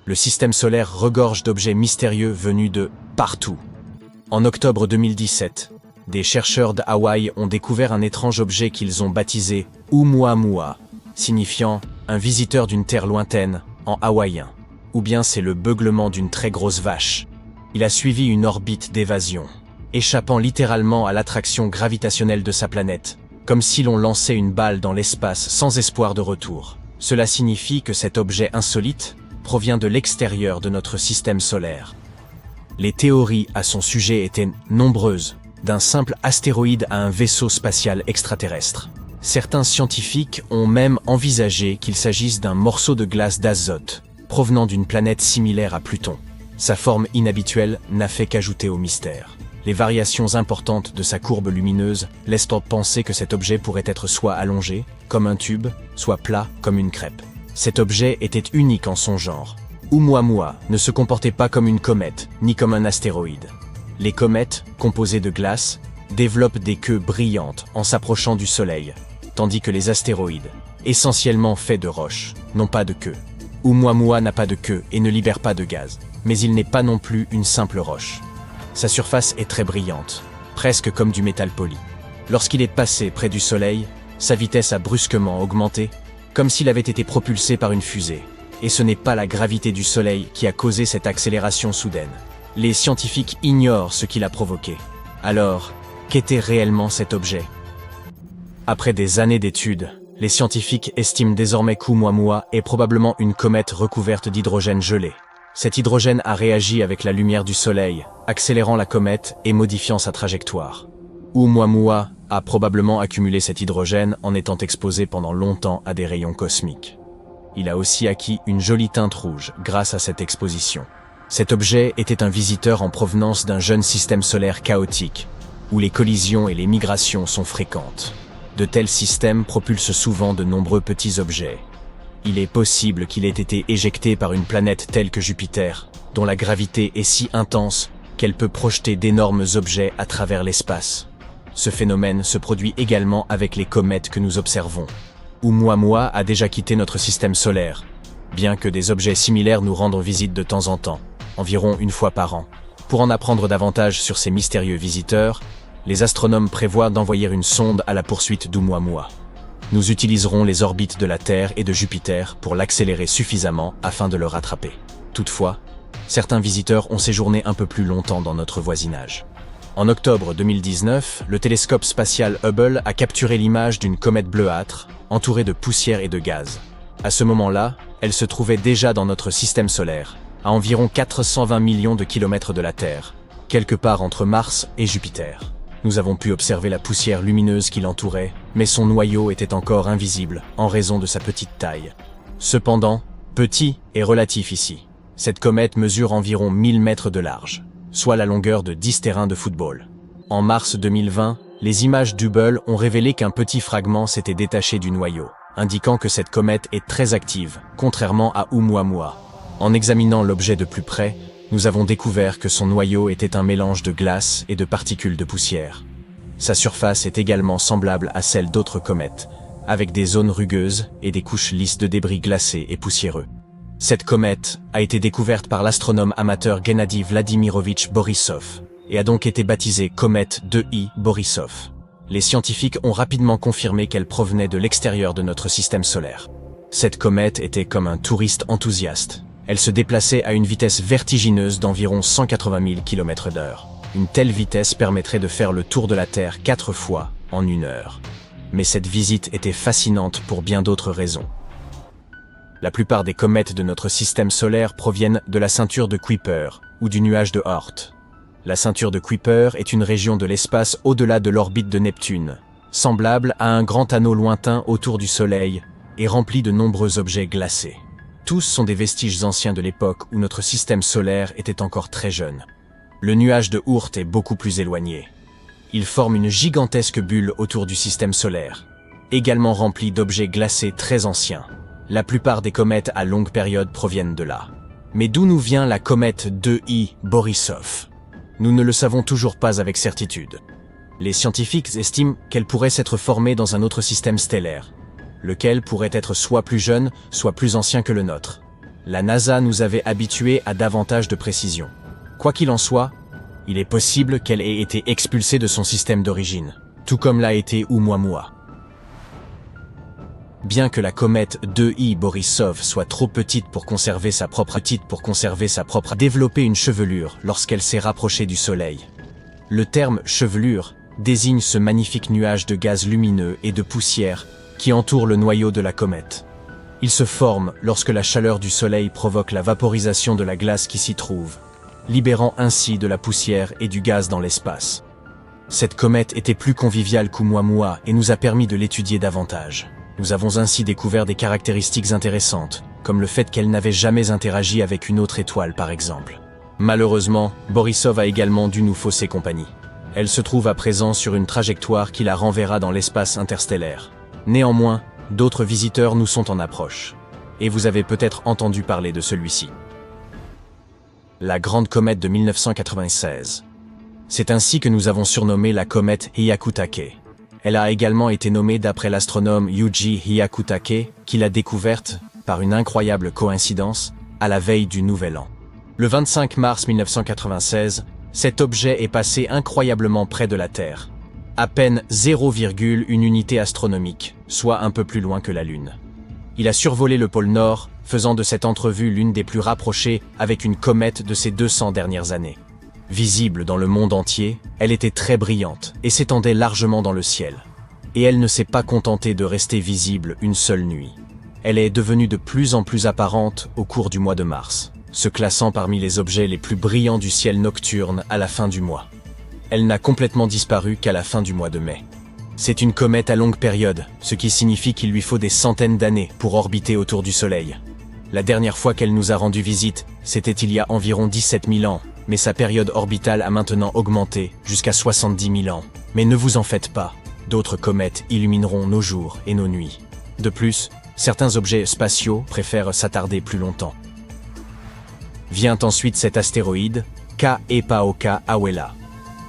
Le système solaire regorge d'objets mystérieux venus de partout. En octobre 2017, des chercheurs de Hawaï ont découvert un étrange objet qu'ils ont baptisé Oumuamua, signifiant « un visiteur d'une terre lointaine » en hawaïen. Ou bien c'est le beuglement d'une très grosse vache. Il a suivi une orbite d'évasion, échappant littéralement à l'attraction gravitationnelle de sa planète, comme si l'on lançait une balle dans l'espace sans espoir de retour. Cela signifie que cet objet insolite provient de l'extérieur de notre système solaire. Les théories à son sujet étaient nombreuses, d'un simple astéroïde à un vaisseau spatial extraterrestre. Certains scientifiques ont même envisagé qu'il s'agisse d'un morceau de glace d'azote, provenant d'une planète similaire à Pluton. Sa forme inhabituelle n'a fait qu'ajouter au mystère. Les variations importantes de sa courbe lumineuse laissent penser que cet objet pourrait être soit allongé, comme un tube, soit plat, comme une crêpe. Cet objet était unique en son genre. Oumuamua ne se comportait pas comme une comète, ni comme un astéroïde. Les comètes, composées de glace, développent des queues brillantes en s'approchant du Soleil, tandis que les astéroïdes, essentiellement faits de roches, n'ont pas de queue. Oumuamua n'a pas de queue et ne libère pas de gaz, mais il n'est pas non plus une simple roche. Sa surface est très brillante, presque comme du métal poli. Lorsqu'il est passé près du Soleil, sa vitesse a brusquement augmenté, comme s'il avait été propulsé par une fusée. Et ce n'est pas la gravité du Soleil qui a causé cette accélération soudaine. Les scientifiques ignorent ce qui l'a provoqué. Alors, qu'était réellement cet objet? Après des années d'études, les scientifiques estiment désormais qu'Oumuamua est probablement une comète recouverte d'hydrogène gelé. Cet hydrogène a réagi avec la lumière du Soleil, accélérant la comète et modifiant sa trajectoire. Oumuamua a probablement accumulé cet hydrogène en étant exposé pendant longtemps à des rayons cosmiques. Il a aussi acquis une jolie teinte rouge grâce à cette exposition. Cet objet était un visiteur en provenance d'un jeune système solaire chaotique, où les collisions et les migrations sont fréquentes. De tels systèmes propulsent souvent de nombreux petits objets. Il est possible qu'il ait été éjecté par une planète telle que Jupiter, dont la gravité est si intense qu'elle peut projeter d'énormes objets à travers l'espace. Ce phénomène se produit également avec les comètes que nous observons. Oumuamua a déjà quitté notre système solaire, bien que des objets similaires nous rendent visite de temps en temps, environ une fois par an. Pour en apprendre davantage sur ces mystérieux visiteurs, les astronomes prévoient d'envoyer une sonde à la poursuite d'Oumuamua. Nous utiliserons les orbites de la Terre et de Jupiter pour l'accélérer suffisamment afin de le rattraper. Toutefois, certains visiteurs ont séjourné un peu plus longtemps dans notre voisinage. En octobre 2019, le télescope spatial Hubble a capturé l'image d'une comète bleuâtre, entourée de poussière et de gaz. À ce moment-là, elle se trouvait déjà dans notre système solaire, à environ 420 millions de kilomètres de la Terre, quelque part entre Mars et Jupiter. Nous avons pu observer la poussière lumineuse qui l'entourait, mais son noyau était encore invisible en raison de sa petite taille. Cependant, petit est relatif ici. Cette comète mesure environ 1000 mètres de large, soit la longueur de 10 terrains de football. En mars 2020, les images d'Hubble ont révélé qu'un petit fragment s'était détaché du noyau, indiquant que cette comète est très active, contrairement à Oumuamua. En examinant l'objet de plus près, nous avons découvert que son noyau était un mélange de glace et de particules de poussière. Sa surface est également semblable à celle d'autres comètes, avec des zones rugueuses et des couches lisses de débris glacés et poussiéreux. Cette comète a été découverte par l'astronome amateur Gennady Vladimirovitch Borisov et a donc été baptisée comète 2I Borisov. Les scientifiques ont rapidement confirmé qu'elle provenait de l'extérieur de notre système solaire. Cette comète était comme un touriste enthousiaste. Elle se déplaçait à une vitesse vertigineuse d'environ 180 000 km/h. Une telle vitesse permettrait de faire le tour de la Terre 4 fois en 1 heure. Mais cette visite était fascinante pour bien d'autres raisons. La plupart des comètes de notre système solaire proviennent de la ceinture de Kuiper ou du nuage de Oort. La ceinture de Kuiper est une région de l'espace au-delà de l'orbite de Neptune, semblable à un grand anneau lointain autour du Soleil et rempli de nombreux objets glacés. Tous sont des vestiges anciens de l'époque où notre système solaire était encore très jeune. Le nuage de Oort est beaucoup plus éloigné. Il forme une gigantesque bulle autour du système solaire, également remplie d'objets glacés très anciens. La plupart des comètes à longue période proviennent de là. Mais d'où nous vient la comète 2I Borisov? Nous ne le savons toujours pas avec certitude. Les scientifiques estiment qu'elle pourrait s'être formée dans un autre système stellaire, lequel pourrait être soit plus jeune, soit plus ancien que le nôtre. La NASA nous avait habitués à davantage de précision. Quoi qu'il en soit, il est possible qu'elle ait été expulsée de son système d'origine, tout comme l'a été Oumuamua. Bien que la comète 2I Borisov soit trop petite pour conserver sa propre développer une chevelure lorsqu'elle s'est rapprochée du Soleil. Le terme chevelure désigne ce magnifique nuage de gaz lumineux et de poussière qui entoure le noyau de la comète. Il se forme lorsque la chaleur du Soleil provoque la vaporisation de la glace qui s'y trouve, libérant ainsi de la poussière et du gaz dans l'espace. Cette comète était plus conviviale qu'Oumuamua et nous a permis de l'étudier davantage. Nous avons ainsi découvert des caractéristiques intéressantes, comme le fait qu'elle n'avait jamais interagi avec une autre étoile par exemple. Malheureusement, Borisov a également dû nous fausser compagnie. Elle se trouve à présent sur une trajectoire qui la renverra dans l'espace interstellaire. Néanmoins, d'autres visiteurs nous sont en approche. Et vous avez peut-être entendu parler de celui-ci. La grande comète de 1996. C'est ainsi que nous avons surnommé la comète Hyakutake. Elle a également été nommée d'après l'astronome Yuji Hyakutake, qui l'a découverte, par une incroyable coïncidence, à la veille du Nouvel An. Le 25 mars 1996, cet objet est passé incroyablement près de la Terre. À peine 0,1 unité astronomique, soit un peu plus loin que la Lune. Il a survolé le pôle Nord, faisant de cette entrevue l'une des plus rapprochées avec une comète de ces 200 dernières années. Visible dans le monde entier, elle était très brillante et s'étendait largement dans le ciel. Et elle ne s'est pas contentée de rester visible une seule nuit. Elle est devenue de plus en plus apparente au cours du mois de mars, se classant parmi les objets les plus brillants du ciel nocturne à la fin du mois. Elle n'a complètement disparu qu'à la fin du mois de mai. C'est une comète à longue période, ce qui signifie qu'il lui faut des centaines d'années pour orbiter autour du Soleil. La dernière fois qu'elle nous a rendu visite, c'était il y a environ 17 000 ans, mais sa période orbitale a maintenant augmenté jusqu'à 70 000 ans. Mais ne vous en faites pas, d'autres comètes illumineront nos jours et nos nuits. De plus, certains objets spatiaux préfèrent s'attarder plus longtemps. Vient ensuite cet astéroïde, Kaepaoka Awela.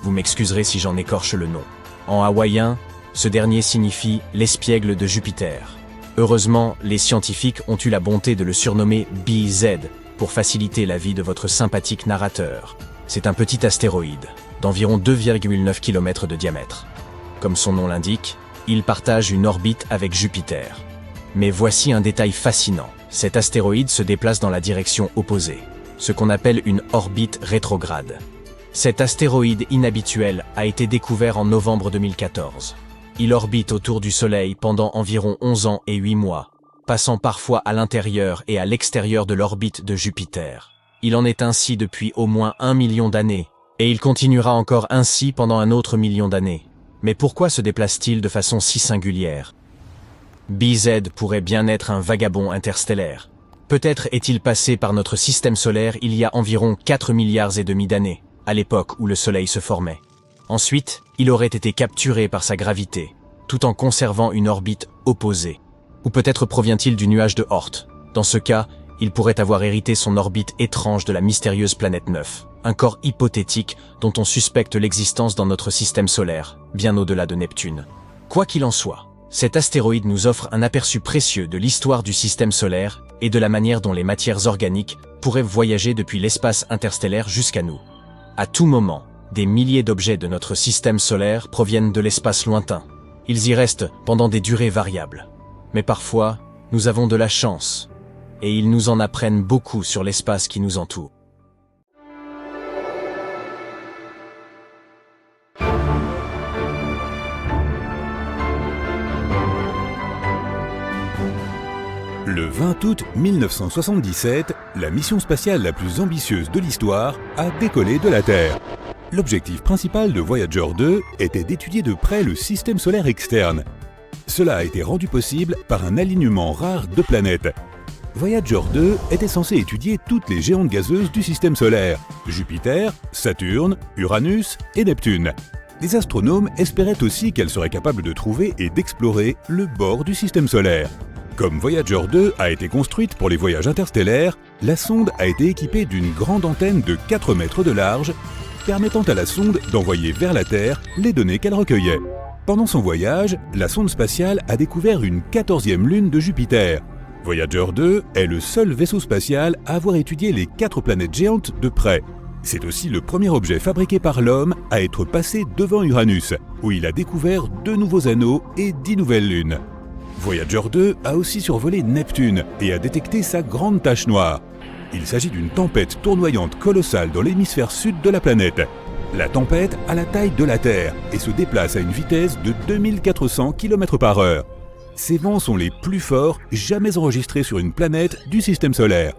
Vous m'excuserez si j'en écorche le nom. En hawaïen, ce dernier signifie l'espiègle de Jupiter. Heureusement, les scientifiques ont eu la bonté de le surnommer BZ, pour faciliter la vie de votre sympathique narrateur. C'est un petit astéroïde, d'environ 2,9 km de diamètre. Comme son nom l'indique, il partage une orbite avec Jupiter. Mais voici un détail fascinant. Cet astéroïde se déplace dans la direction opposée, ce qu'on appelle une orbite rétrograde. Cet astéroïde inhabituel a été découvert en novembre 2014. Il orbite autour du Soleil pendant environ 11 ans et 8 mois, passant parfois à l'intérieur et à l'extérieur de l'orbite de Jupiter. Il en est ainsi depuis au moins 1 million d'années, et il continuera encore ainsi pendant un autre million d'années. Mais pourquoi se déplace-t-il de façon si singulière? BZ pourrait bien être un vagabond interstellaire. Peut-être est-il passé par notre système solaire il y a environ 4 milliards et demi d'années, à l'époque où le Soleil se formait. Ensuite, il aurait été capturé par sa gravité, tout en conservant une orbite opposée. Ou peut-être provient-il du nuage de Oort. Dans ce cas, il pourrait avoir hérité son orbite étrange de la mystérieuse planète 9, un corps hypothétique dont on suspecte l'existence dans notre système solaire, bien au-delà de Neptune. Quoi qu'il en soit, cet astéroïde nous offre un aperçu précieux de l'histoire du système solaire et de la manière dont les matières organiques pourraient voyager depuis l'espace interstellaire jusqu'à nous. À tout moment, des milliers d'objets de notre système solaire proviennent de l'espace lointain. Ils y restent pendant des durées variables. Mais parfois, nous avons de la chance, et ils nous en apprennent beaucoup sur l'espace qui nous entoure. Le 20 août 1977, la mission spatiale la plus ambitieuse de l'histoire a décollé de la Terre. L'objectif principal de Voyager 2 était d'étudier de près le système solaire externe. Cela a été rendu possible par un alignement rare de planètes. Voyager 2 était censé étudier toutes les géantes gazeuses du système solaire, Jupiter, Saturne, Uranus et Neptune. Les astronomes espéraient aussi qu'elle serait capable de trouver et d'explorer le bord du système solaire. Comme Voyager 2 a été construite pour les voyages interstellaires, la sonde a été équipée d'une grande antenne de 4 mètres de large, permettant à la sonde d'envoyer vers la Terre les données qu'elle recueillait. Pendant son voyage, la sonde spatiale a découvert une 14e lune de Jupiter. Voyager 2 est le seul vaisseau spatial à avoir étudié les 4 planètes géantes de près. C'est aussi le premier objet fabriqué par l'homme à être passé devant Uranus, où il a découvert 2 nouveaux anneaux et 10 nouvelles lunes. Voyager 2 a aussi survolé Neptune et a détecté sa grande tache noire. Il s'agit d'une tempête tournoyante colossale dans l'hémisphère sud de la planète. La tempête a la taille de la Terre et se déplace à une vitesse de 2400 km/h. Ces vents sont les plus forts jamais enregistrés sur une planète du système solaire.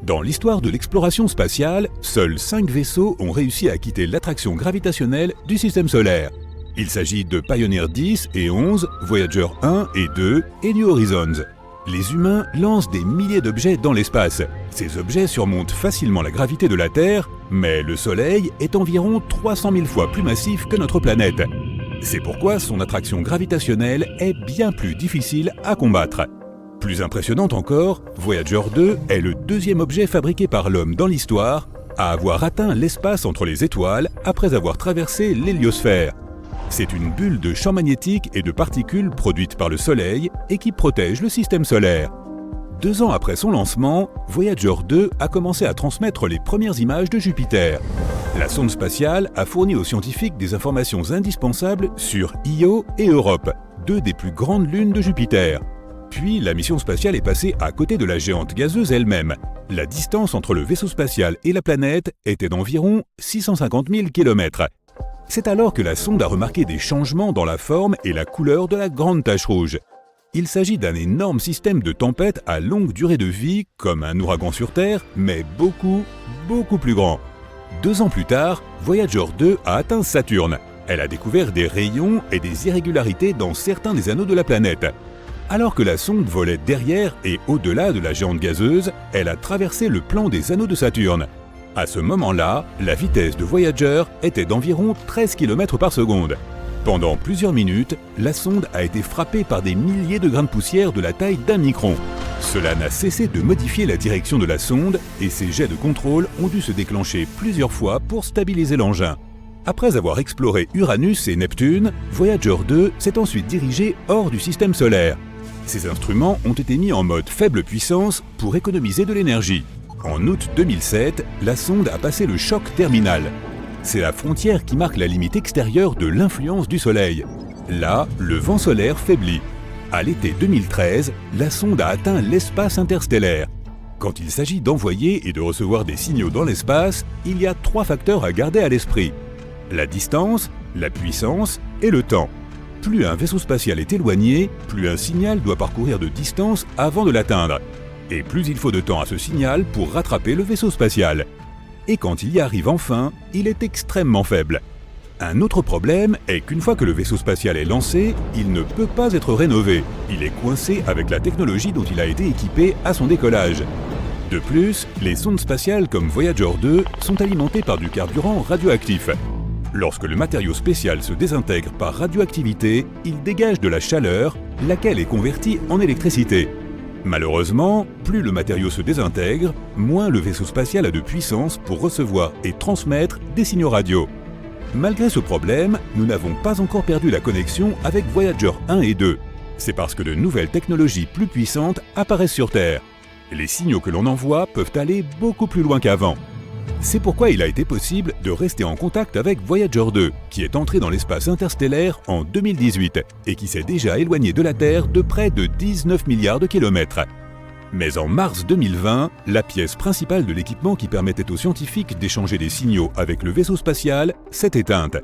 Dans l'histoire de l'exploration spatiale, seuls 5 vaisseaux ont réussi à quitter l'attraction gravitationnelle du système solaire. Il s'agit de Pioneer 10 et 11, Voyager 1 et 2 et New Horizons. Les humains lancent des milliers d'objets dans l'espace. Ces objets surmontent facilement la gravité de la Terre, mais le Soleil est environ 300 000 fois plus massif que notre planète. C'est pourquoi son attraction gravitationnelle est bien plus difficile à combattre. Plus impressionnante encore, Voyager 2 est le 2e objet fabriqué par l'homme dans l'histoire à avoir atteint l'espace entre les étoiles après avoir traversé l'héliosphère. C'est une bulle de champ magnétique et de particules produite par le Soleil et qui protège le système solaire. 2 ans après son lancement, Voyager 2 a commencé à transmettre les premières images de Jupiter. La sonde spatiale a fourni aux scientifiques des informations indispensables sur Io et Europe, 2 des plus grandes lunes de Jupiter. Puis la mission spatiale est passée à côté de la géante gazeuse elle-même. La distance entre le vaisseau spatial et la planète était d'environ 650 000 km. C'est alors que la sonde a remarqué des changements dans la forme et la couleur de la grande tache rouge. Il s'agit d'un énorme système de tempêtes à longue durée de vie, comme un ouragan sur Terre, mais beaucoup plus grand. 2 ans plus tard, Voyager 2 a atteint Saturne. Elle a découvert des rayons et des irrégularités dans certains des anneaux de la planète. Alors que la sonde volait derrière et au-delà de la géante gazeuse, elle a traversé le plan des anneaux de Saturne. À ce moment-là, la vitesse de Voyager était d'environ 13 km/s. Pendant plusieurs minutes, la sonde a été frappée par des milliers de grains de poussière de la taille d'1 micron. Cela n'a cessé de modifier la direction de la sonde et ses jets de contrôle ont dû se déclencher plusieurs fois pour stabiliser l'engin. Après avoir exploré Uranus et Neptune, Voyager 2 s'est ensuite dirigé hors du système solaire. Ces instruments ont été mis en mode faible puissance pour économiser de l'énergie. En août 2007, la sonde a passé le choc terminal. C'est la frontière qui marque la limite extérieure de l'influence du Soleil. Là, le vent solaire faiblit. À l'été 2013, la sonde a atteint l'espace interstellaire. Quand il s'agit d'envoyer et de recevoir des signaux dans l'espace, il y a 3 facteurs à garder à l'esprit. La distance, la puissance et le temps. Plus un vaisseau spatial est éloigné, plus un signal doit parcourir de distance avant de l'atteindre. Et plus il faut de temps à ce signal pour rattraper le vaisseau spatial. Et quand il y arrive enfin, il est extrêmement faible. Un autre problème est qu'une fois que le vaisseau spatial est lancé, il ne peut pas être rénové. Il est coincé avec la technologie dont il a été équipé à son décollage. De plus, les sondes spatiales comme Voyager 2 sont alimentées par du carburant radioactif. Lorsque le matériau spécial se désintègre par radioactivité, il dégage de la chaleur, laquelle est convertie en électricité. Malheureusement, plus le matériau se désintègre, moins le vaisseau spatial a de puissance pour recevoir et transmettre des signaux radio. Malgré ce problème, nous n'avons pas encore perdu la connexion avec Voyager 1 et 2. C'est parce que de nouvelles technologies plus puissantes apparaissent sur Terre. Les signaux que l'on envoie peuvent aller beaucoup plus loin qu'avant. C'est pourquoi il a été possible de rester en contact avec Voyager 2, qui est entré dans l'espace interstellaire en 2018 et qui s'est déjà éloigné de la Terre de près de 19 milliards de kilomètres. Mais en mars 2020, la pièce principale de l'équipement qui permettait aux scientifiques d'échanger des signaux avec le vaisseau spatial s'est éteinte.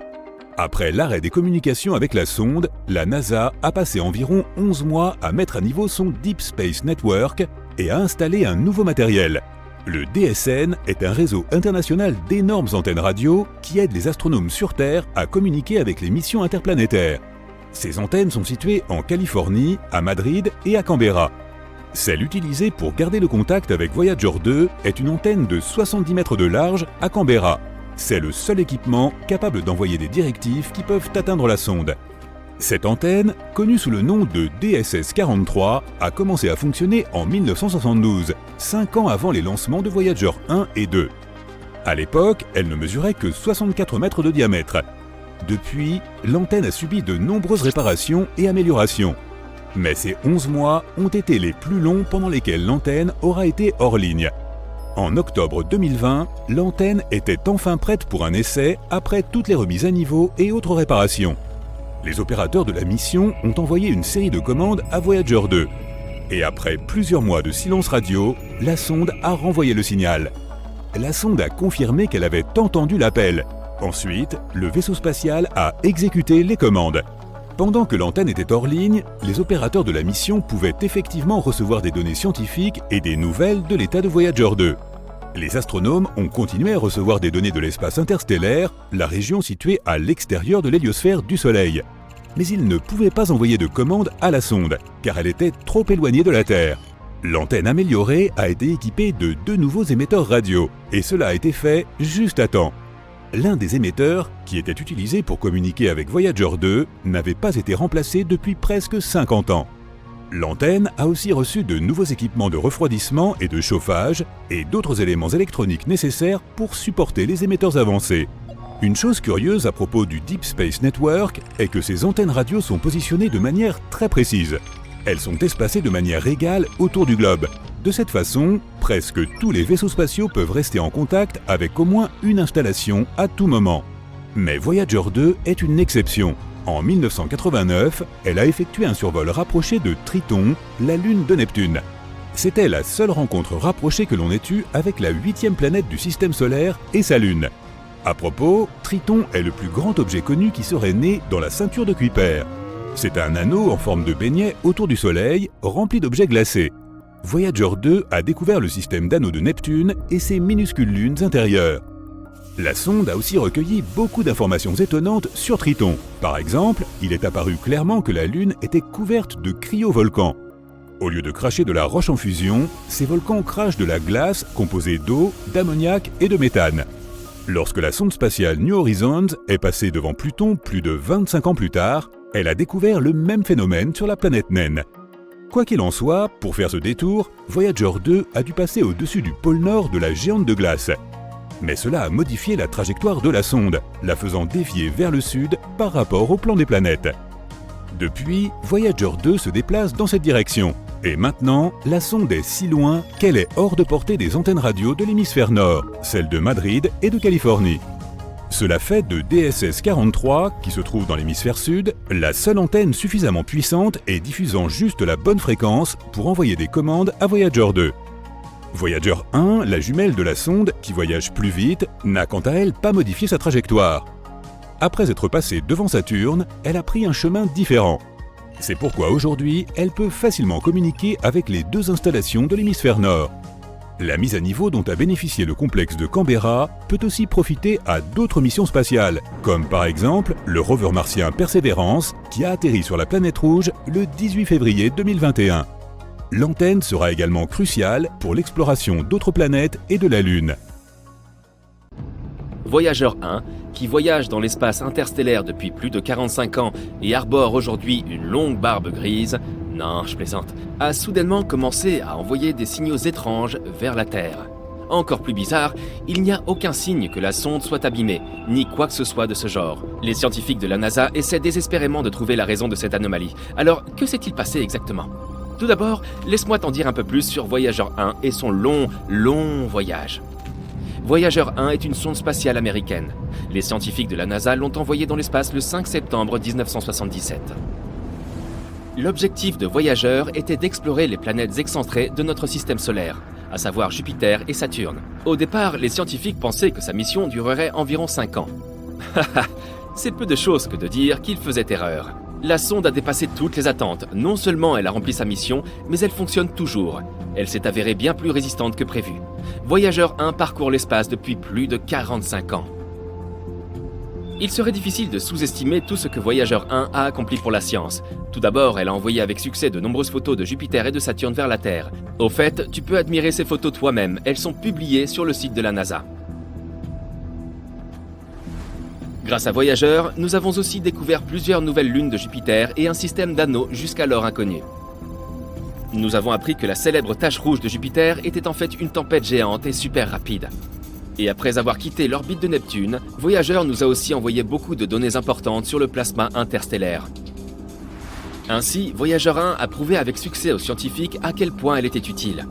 Après l'arrêt des communications avec la sonde, la NASA a passé environ 11 mois à mettre à niveau son Deep Space Network et à installer un nouveau matériel. Le DSN est un réseau international d'énormes antennes radio qui aide les astronomes sur Terre à communiquer avec les missions interplanétaires. Ces antennes sont situées en Californie, à Madrid et à Canberra. Celle utilisée pour garder le contact avec Voyager 2 est une antenne de 70 mètres de large à Canberra. C'est le seul équipement capable d'envoyer des directives qui peuvent atteindre la sonde. Cette antenne, connue sous le nom de DSS-43, a commencé à fonctionner en 1972, 5 ans avant les lancements de Voyager 1 et 2. À l'époque, elle ne mesurait que 64 mètres de diamètre. Depuis, l'antenne a subi de nombreuses réparations et améliorations. Mais ces 11 mois ont été les plus longs pendant lesquels l'antenne aura été hors ligne. En octobre 2020, l'antenne était enfin prête pour un essai après toutes les remises à niveau et autres réparations. Les opérateurs de la mission ont envoyé une série de commandes à Voyager 2. Et après plusieurs mois de silence radio, la sonde a renvoyé le signal. La sonde a confirmé qu'elle avait entendu l'appel. Ensuite, le vaisseau spatial a exécuté les commandes. Pendant que l'antenne était hors ligne, les opérateurs de la mission pouvaient effectivement recevoir des données scientifiques et des nouvelles de l'état de Voyager 2. Les astronomes ont continué à recevoir des données de l'espace interstellaire, la région située à l'extérieur de l'héliosphère du Soleil. Mais ils ne pouvaient pas envoyer de commande à la sonde, car elle était trop éloignée de la Terre. L'antenne améliorée a été équipée de 2 nouveaux émetteurs radio, et cela a été fait juste à temps. L'un des émetteurs, qui était utilisé pour communiquer avec Voyager 2, n'avait pas été remplacé depuis presque 50 ans. L'antenne a aussi reçu de nouveaux équipements de refroidissement et de chauffage, et d'autres éléments électroniques nécessaires pour supporter les émetteurs avancés. Une chose curieuse à propos du Deep Space Network est que ces antennes radio sont positionnées de manière très précise. Elles sont espacées de manière égale autour du globe. De cette façon, presque tous les vaisseaux spatiaux peuvent rester en contact avec au moins une installation à tout moment. Mais Voyager 2 est une exception. En 1989, elle a effectué un survol rapproché de Triton, la lune de Neptune. C'était la seule rencontre rapprochée que l'on ait eue avec la 8e planète du système solaire et sa lune. À propos, Triton est le plus grand objet connu qui serait né dans la ceinture de Kuiper. C'est un anneau en forme de beignet autour du Soleil, rempli d'objets glacés. Voyager 2 a découvert le système d'anneaux de Neptune et ses minuscules lunes intérieures. La sonde a aussi recueilli beaucoup d'informations étonnantes sur Triton. Par exemple, il est apparu clairement que la Lune était couverte de cryovolcans. Au lieu de cracher de la roche en fusion, ces volcans crachent de la glace composée d'eau, d'ammoniac et de méthane. Lorsque la sonde spatiale New Horizons est passée devant Pluton plus de 25 ans plus tard, elle a découvert le même phénomène sur la planète naine. Quoi qu'il en soit, pour faire ce détour, Voyager 2 a dû passer au-dessus du pôle nord de la géante de glace. Mais cela a modifié la trajectoire de la sonde, la faisant dévier vers le sud par rapport au plan des planètes. Depuis, Voyager 2 se déplace dans cette direction. Et maintenant, la sonde est si loin qu'elle est hors de portée des antennes radio de l'hémisphère nord, celles de Madrid et de Californie. Cela fait de DSS 43, qui se trouve dans l'hémisphère sud, la seule antenne suffisamment puissante et diffusant juste la bonne fréquence pour envoyer des commandes à Voyager 2. Voyager 1, la jumelle de la sonde, qui voyage plus vite, n'a quant à elle pas modifié sa trajectoire. Après être passée devant Saturne, elle a pris un chemin différent. C'est pourquoi aujourd'hui, elle peut facilement communiquer avec les 2 installations de l'hémisphère nord. La mise à niveau dont a bénéficié le complexe de Canberra peut aussi profiter à d'autres missions spatiales, comme par exemple le rover martien Perseverance qui a atterri sur la planète rouge le 18 février 2021. L'antenne sera également cruciale pour l'exploration d'autres planètes et de la Lune. Voyager 1, qui voyage dans l'espace interstellaire depuis plus de 45 ans et arbore aujourd'hui une longue barbe grise, non, je plaisante, a soudainement commencé à envoyer des signaux étranges vers la Terre. Encore plus bizarre, il n'y a aucun signe que la sonde soit abîmée, ni quoi que ce soit de ce genre. Les scientifiques de la NASA essaient désespérément de trouver la raison de cette anomalie. Alors, que s'est-il passé exactement ? Tout d'abord, laisse-moi t'en dire un peu plus sur Voyager 1 et son long voyage. Voyager 1 est une sonde spatiale américaine. Les scientifiques de la NASA l'ont envoyée dans l'espace le 5 septembre 1977. L'objectif de Voyager était d'explorer les planètes excentrées de notre système solaire, à savoir Jupiter et Saturne. Au départ, les scientifiques pensaient que sa mission durerait environ 5 ans. C'est peu de choses que de dire qu'il faisait erreur. La sonde a dépassé toutes les attentes. Non seulement elle a rempli sa mission, mais elle fonctionne toujours. Elle s'est avérée bien plus résistante que prévu. Voyager 1 parcourt l'espace depuis plus de 45 ans. Il serait difficile de sous-estimer tout ce que Voyager 1 a accompli pour la science. Tout d'abord, elle a envoyé avec succès de nombreuses photos de Jupiter et de Saturne vers la Terre. Au fait, tu peux admirer ces photos toi-même, elles sont publiées sur le site de la NASA. Grâce à Voyager, nous avons aussi découvert plusieurs nouvelles lunes de Jupiter et un système d'anneaux jusqu'alors inconnu. Nous avons appris que la célèbre tache rouge de Jupiter était en fait une tempête géante et super rapide. Et après avoir quitté l'orbite de Neptune, Voyager nous a aussi envoyé beaucoup de données importantes sur le plasma interstellaire. Ainsi, Voyager 1 a prouvé avec succès aux scientifiques à quel point elle était utile.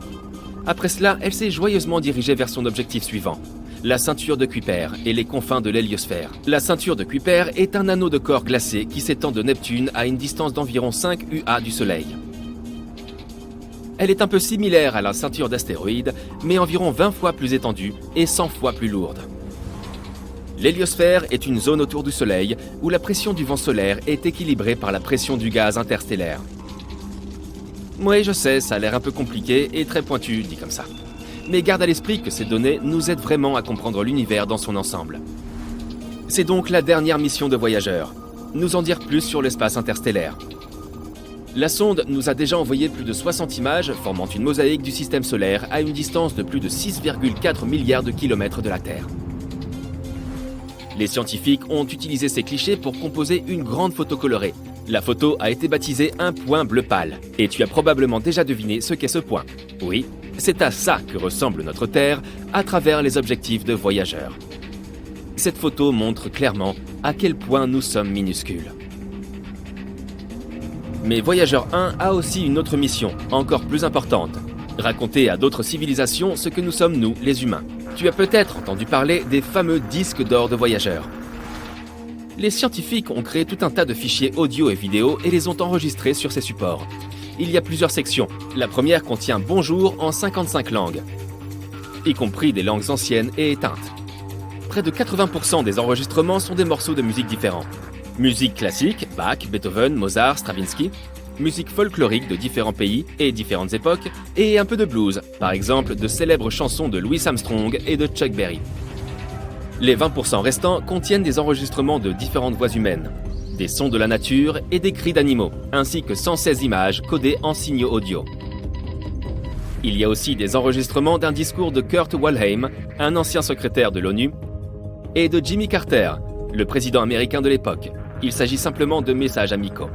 Après cela, elle s'est joyeusement dirigée vers son objectif suivant, la ceinture de Kuiper et les confins de l'héliosphère. La ceinture de Kuiper est un anneau de corps glacé qui s'étend de Neptune à une distance d'environ 5 UA du Soleil. Elle est un peu similaire à la ceinture d'astéroïdes, mais environ 20 fois plus étendue et 100 fois plus lourde. L'héliosphère est une zone autour du Soleil où la pression du vent solaire est équilibrée par la pression du gaz interstellaire. Oui, je sais, ça a l'air un peu compliqué et très pointu, dit comme ça. Mais garde à l'esprit que ces données nous aident vraiment à comprendre l'univers dans son ensemble. C'est donc la dernière mission de Voyager, nous en dire plus sur l'espace interstellaire. La sonde nous a déjà envoyé plus de 60 images formant une mosaïque du système solaire à une distance de plus de 6,4 milliards de kilomètres de la Terre. Les scientifiques ont utilisé ces clichés pour composer une grande photo colorée. La photo a été baptisée un point bleu pâle. Et tu as probablement déjà deviné ce qu'est ce point. Oui, c'est à ça que ressemble notre Terre à travers les objectifs de Voyager. Cette photo montre clairement à quel point nous sommes minuscules. Mais Voyager 1 a aussi une autre mission, encore plus importante. Raconter à d'autres civilisations ce que nous sommes nous, les humains. Tu as peut-être entendu parler des fameux disques d'or de Voyager. Les scientifiques ont créé tout un tas de fichiers audio et vidéo et les ont enregistrés sur ces supports. Il y a plusieurs sections. La première contient Bonjour en 55 langues, y compris des langues anciennes et éteintes. Près de 80% des enregistrements sont des morceaux de musique différents. Musique classique, Bach, Beethoven, Mozart, Stravinsky. Musique folklorique de différents pays et différentes époques. Et un peu de blues, par exemple de célèbres chansons de Louis Armstrong et de Chuck Berry. Les 20% restants contiennent des enregistrements de différentes voix humaines, des sons de la nature et des cris d'animaux, ainsi que 116 images codées en signaux audio. Il y a aussi des enregistrements d'un discours de Kurt Waldheim, un ancien secrétaire de l'ONU, et de Jimmy Carter, le président américain de l'époque. Il s'agit simplement de messages amicaux.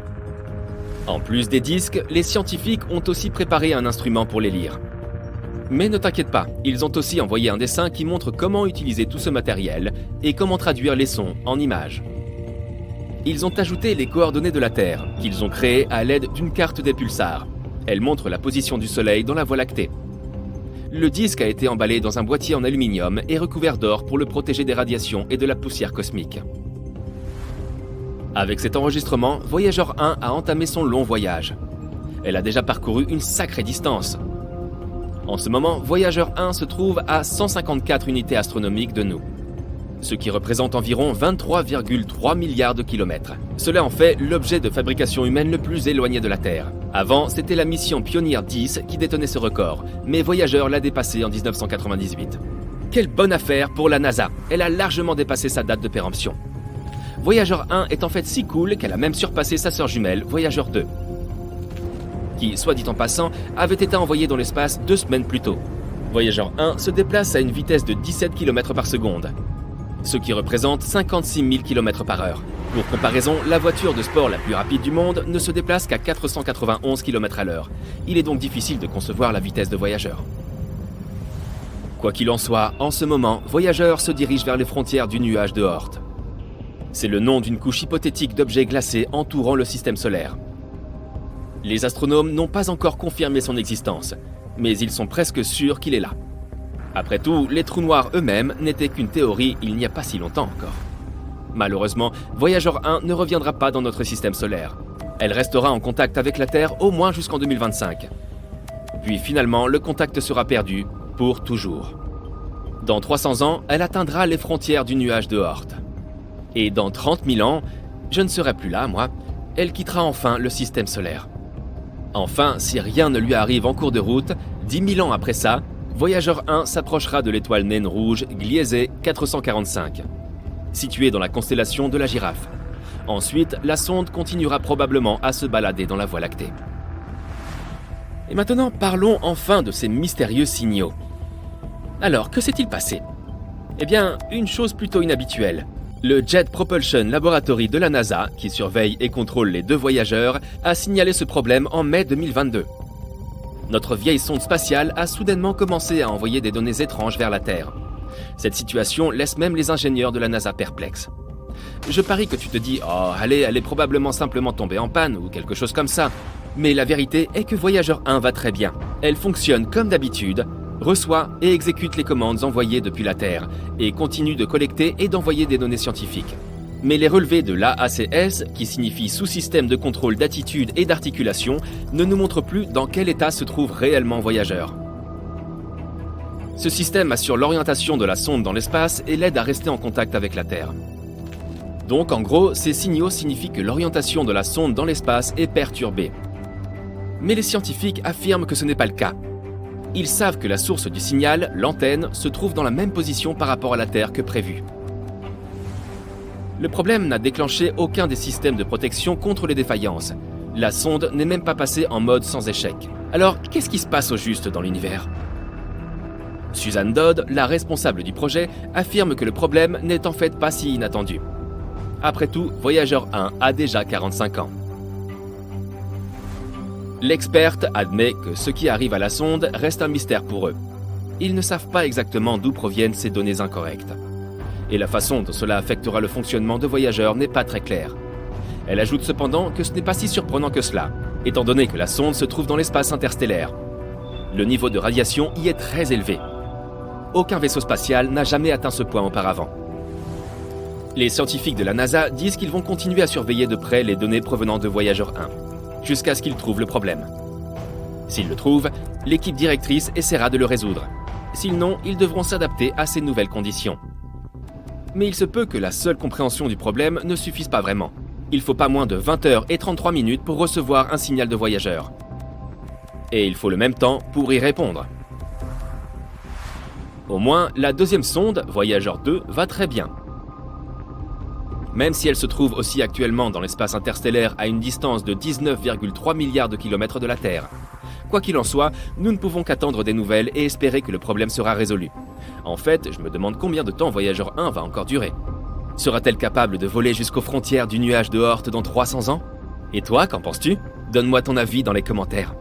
En plus des disques, les scientifiques ont aussi préparé un instrument pour les lire. Mais ne t'inquiète pas, ils ont aussi envoyé un dessin qui montre comment utiliser tout ce matériel et comment traduire les sons en images. Ils ont ajouté les coordonnées de la Terre, qu'ils ont créées à l'aide d'une carte des pulsars. Elle montre la position du Soleil dans la Voie lactée. Le disque a été emballé dans un boîtier en aluminium et recouvert d'or pour le protéger des radiations et de la poussière cosmique. Avec cet enregistrement, Voyager 1 a entamé son long voyage. Elle a déjà parcouru une sacrée distance. En ce moment, Voyager 1 se trouve à 154 unités astronomiques de nous, ce qui représente environ 23,3 milliards de kilomètres. Cela en fait l'objet de fabrication humaine le plus éloigné de la Terre. Avant, c'était la mission Pioneer 10 qui détenait ce record, mais Voyager l'a dépassé en 1998. Quelle bonne affaire pour la NASA, elle a largement dépassé sa date de péremption. Voyager 1 est en fait si cool qu'elle a même surpassé sa sœur jumelle, Voyager 2. Qui, soit dit en passant, avait été envoyé dans l'espace 2 semaines plus tôt. Voyager 1 se déplace à une vitesse de 17 km par seconde, ce qui représente 56 000 km par heure. Pour comparaison, la voiture de sport la plus rapide du monde ne se déplace qu'à 491 km à l'heure. Il est donc difficile de concevoir la vitesse de Voyager. Quoi qu'il en soit, en ce moment, Voyager se dirige vers les frontières du nuage de Oort. C'est le nom d'une couche hypothétique d'objets glacés entourant le système solaire. Les astronomes n'ont pas encore confirmé son existence, mais ils sont presque sûrs qu'il est là. Après tout, les trous noirs eux-mêmes n'étaient qu'une théorie il n'y a pas si longtemps encore. Malheureusement, Voyager 1 ne reviendra pas dans notre système solaire. Elle restera en contact avec la Terre au moins jusqu'en 2025. Puis finalement, le contact sera perdu pour toujours. Dans 300 ans, elle atteindra les frontières du nuage de Oort. Et dans 30 000 ans, je ne serai plus là, moi, elle quittera enfin le système solaire. Enfin, si rien ne lui arrive en cours de route, 10 000 ans après ça, Voyager 1 s'approchera de l'étoile naine rouge Gliese 445, située dans la constellation de la Girafe. Ensuite, la sonde continuera probablement à se balader dans la Voie lactée. Et maintenant, parlons enfin de ces mystérieux signaux. Alors, que s'est-il passé ? Eh bien, une chose plutôt inhabituelle. Le Jet Propulsion Laboratory de la NASA, qui surveille et contrôle les 2 voyageurs, a signalé ce problème en mai 2022. Notre vieille sonde spatiale a soudainement commencé à envoyer des données étranges vers la Terre. Cette situation laisse même les ingénieurs de la NASA perplexes. Je parie que tu te dis « Oh, elle est probablement simplement tombée en panne ou quelque chose comme ça ». Mais la vérité est que Voyageur 1 va très bien. Elle fonctionne comme d'habitude, reçoit et exécute les commandes envoyées depuis la Terre et continue de collecter et d'envoyer des données scientifiques. Mais les relevés de l'AACS, qui signifie sous-système de contrôle d'attitude et d'articulation, ne nous montrent plus dans quel état se trouve réellement Voyageur. Ce système assure l'orientation de la sonde dans l'espace et l'aide à rester en contact avec la Terre. Donc en gros, ces signaux signifient que l'orientation de la sonde dans l'espace est perturbée. Mais les scientifiques affirment que ce n'est pas le cas. Ils savent que la source du signal, l'antenne, se trouve dans la même position par rapport à la Terre que prévu. Le problème n'a déclenché aucun des systèmes de protection contre les défaillances. La sonde n'est même pas passée en mode sans échec. Alors, qu'est-ce qui se passe au juste dans l'univers ? Suzanne Dodd, la responsable du projet, affirme que le problème n'est en fait pas si inattendu. Après tout, Voyageur 1 a déjà 45 ans. L'experte admet que ce qui arrive à la sonde reste un mystère pour eux. Ils ne savent pas exactement d'où proviennent ces données incorrectes. Et la façon dont cela affectera le fonctionnement de Voyageur n'est pas très claire. Elle ajoute cependant que ce n'est pas si surprenant que cela, étant donné que la sonde se trouve dans l'espace interstellaire. Le niveau de radiation y est très élevé. Aucun vaisseau spatial n'a jamais atteint ce point auparavant. Les scientifiques de la NASA disent qu'ils vont continuer à surveiller de près les données provenant de Voyageur 1, jusqu'à ce qu'ils trouvent le problème. S'ils le trouvent, l'équipe directrice essaiera de le résoudre. Sinon, ils devront s'adapter à ces nouvelles conditions. Mais il se peut que la seule compréhension du problème ne suffise pas vraiment. Il faut pas moins de 20h33 pour recevoir un signal de Voyageur. Et il faut le même temps pour y répondre. Au moins, la deuxième sonde, Voyageur 2, va très bien. Même si elle se trouve aussi actuellement dans l'espace interstellaire à une distance de 19,3 milliards de kilomètres de la Terre. Quoi qu'il en soit, nous ne pouvons qu'attendre des nouvelles et espérer que le problème sera résolu. En fait, je me demande combien de temps Voyageur 1 va encore durer. Sera-t-elle capable de voler jusqu'aux frontières du nuage de Oort dans 300 ans ? Et toi, qu'en penses-tu ? Donne-moi ton avis dans les commentaires.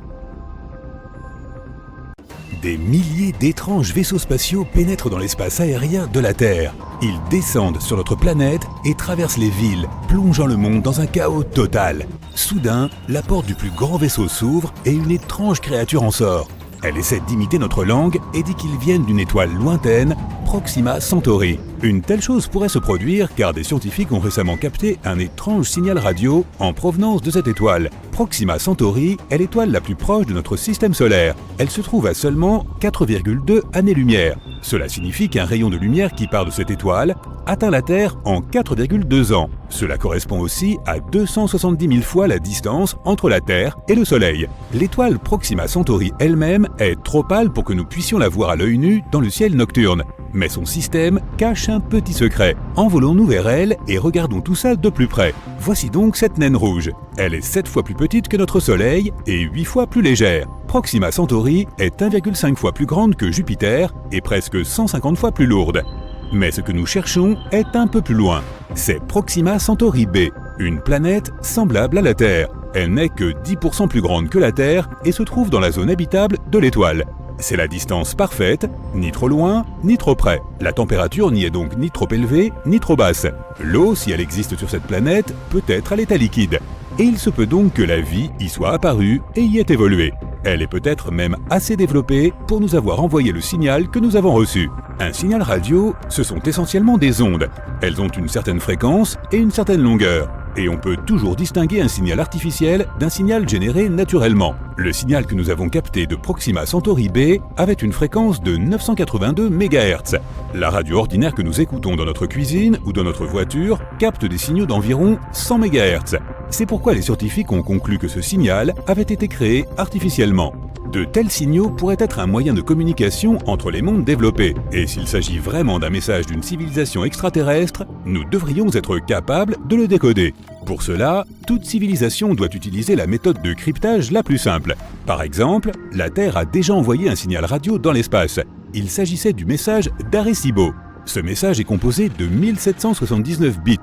Des milliers d'étranges vaisseaux spatiaux pénètrent dans l'espace aérien de la Terre. Ils descendent sur notre planète et traversent les villes, plongeant le monde dans un chaos total. Soudain, la porte du plus grand vaisseau s'ouvre et une étrange créature en sort. Elle essaie d'imiter notre langue et dit qu'ils viennent d'une étoile lointaine, Proxima Centauri. Une telle chose pourrait se produire car des scientifiques ont récemment capté un étrange signal radio en provenance de cette étoile. Proxima Centauri est l'étoile la plus proche de notre système solaire. Elle se trouve à seulement 4,2 années-lumière. Cela signifie qu'un rayon de lumière qui part de cette étoile atteint la Terre en 4,2 ans. Cela correspond aussi à 270 000 fois la distance entre la Terre et le Soleil. L'étoile Proxima Centauri elle-même est trop pâle pour que nous puissions la voir à l'œil nu dans le ciel nocturne. Mais son système cache un petit secret. Envolons-nous vers elle et regardons tout ça de plus près. Voici donc cette naine rouge. Elle est 7 fois plus petite que notre Soleil et 8 fois plus légère. Proxima Centauri est 1,5 fois plus grande que Jupiter et presque 150 fois plus lourde. Mais ce que nous cherchons est un peu plus loin. C'est Proxima Centauri b, une planète semblable à la Terre. Elle n'est que 10% plus grande que la Terre et se trouve dans la zone habitable de l'étoile. C'est la distance parfaite, ni trop loin, ni trop près. La température n'y est donc ni trop élevée, ni trop basse. L'eau, si elle existe sur cette planète, peut être à l'état liquide. Et il se peut donc que la vie y soit apparue et y ait évolué. Elle est peut-être même assez développée pour nous avoir envoyé le signal que nous avons reçu. Un signal radio, ce sont essentiellement des ondes. Elles ont une certaine fréquence et une certaine longueur. Et on peut toujours distinguer un signal artificiel d'un signal généré naturellement. Le signal que nous avons capté de Proxima Centauri b avait une fréquence de 982 MHz. La radio ordinaire que nous écoutons dans notre cuisine ou dans notre voiture capte des signaux d'environ 100 MHz. C'est pourquoi les scientifiques ont conclu que ce signal avait été créé artificiellement. De tels signaux pourraient être un moyen de communication entre les mondes développés. Et s'il s'agit vraiment d'un message d'une civilisation extraterrestre, nous devrions être capables de le décoder. Pour cela, toute civilisation doit utiliser la méthode de cryptage la plus simple. Par exemple, la Terre a déjà envoyé un signal radio dans l'espace. Il s'agissait du message d'Arecibo. Ce message est composé de 1779 bits.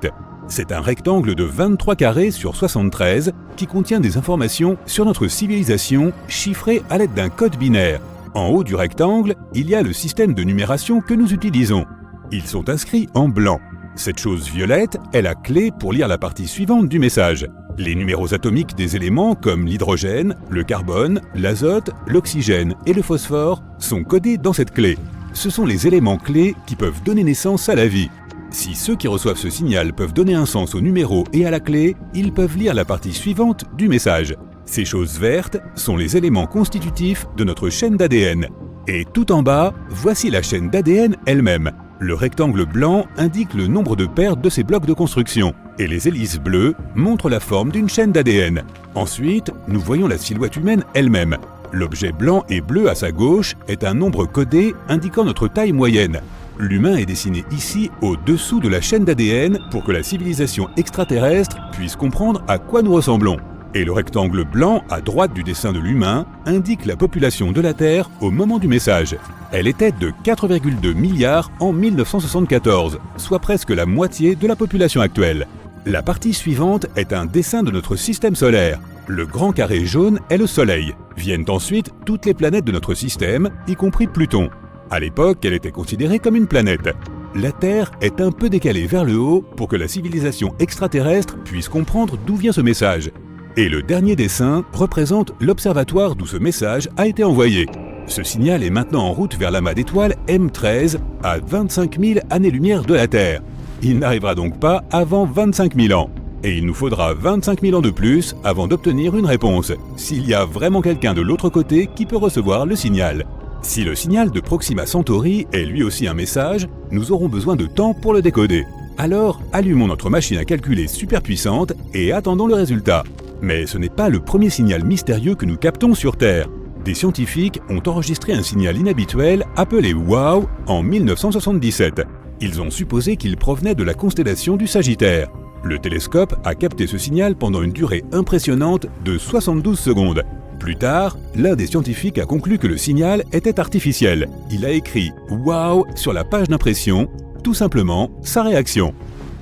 C'est un rectangle de 23 carrés sur 73 qui contient des informations sur notre civilisation chiffrées à l'aide d'un code binaire. En haut du rectangle, il y a le système de numération que nous utilisons. Ils sont inscrits en blanc. Cette chose violette est la clé pour lire la partie suivante du message. Les numéros atomiques des éléments comme l'hydrogène, le carbone, l'azote, l'oxygène et le phosphore sont codés dans cette clé. Ce sont les éléments clés qui peuvent donner naissance à la vie. Si ceux qui reçoivent ce signal peuvent donner un sens au numéro et à la clé, ils peuvent lire la partie suivante du message. Ces choses vertes sont les éléments constitutifs de notre chaîne d'ADN. Et tout en bas, voici la chaîne d'ADN elle-même. Le rectangle blanc indique le nombre de paires de ces blocs de construction, et les hélices bleues montrent la forme d'une chaîne d'ADN. Ensuite, nous voyons la silhouette humaine elle-même. L'objet blanc et bleu à sa gauche est un nombre codé indiquant notre taille moyenne. L'humain est dessiné ici au-dessous de la chaîne d'ADN pour que la civilisation extraterrestre puisse comprendre à quoi nous ressemblons. Et le rectangle blanc à droite du dessin de l'humain indique la population de la Terre au moment du message. Elle était de 4,2 milliards en 1974, soit presque la moitié de la population actuelle. La partie suivante est un dessin de notre système solaire. Le grand carré jaune est le Soleil. Viennent ensuite toutes les planètes de notre système, y compris Pluton. À l'époque, elle était considérée comme une planète. La Terre est un peu décalée vers le haut pour que la civilisation extraterrestre puisse comprendre d'où vient ce message. Et le dernier dessin représente l'observatoire d'où ce message a été envoyé. Ce signal est maintenant en route vers l'amas d'étoiles M13 à 25 000 années-lumière de la Terre. Il n'arrivera donc pas avant 25 000 ans. Et il nous faudra 25 000 ans de plus avant d'obtenir une réponse, s'il y a vraiment quelqu'un de l'autre côté qui peut recevoir le signal. Si le signal de Proxima Centauri est lui aussi un message, nous aurons besoin de temps pour le décoder. Alors, allumons notre machine à calculer super puissante et attendons le résultat. Mais ce n'est pas le premier signal mystérieux que nous captons sur Terre. Des scientifiques ont enregistré un signal inhabituel appelé WOW en 1977. Ils ont supposé qu'il provenait de la constellation du Sagittaire. Le télescope a capté ce signal pendant une durée impressionnante de 72 secondes. Plus tard, l'un des scientifiques a conclu que le signal était artificiel. Il a écrit « WOW » sur la page d'impression, tout simplement sa réaction.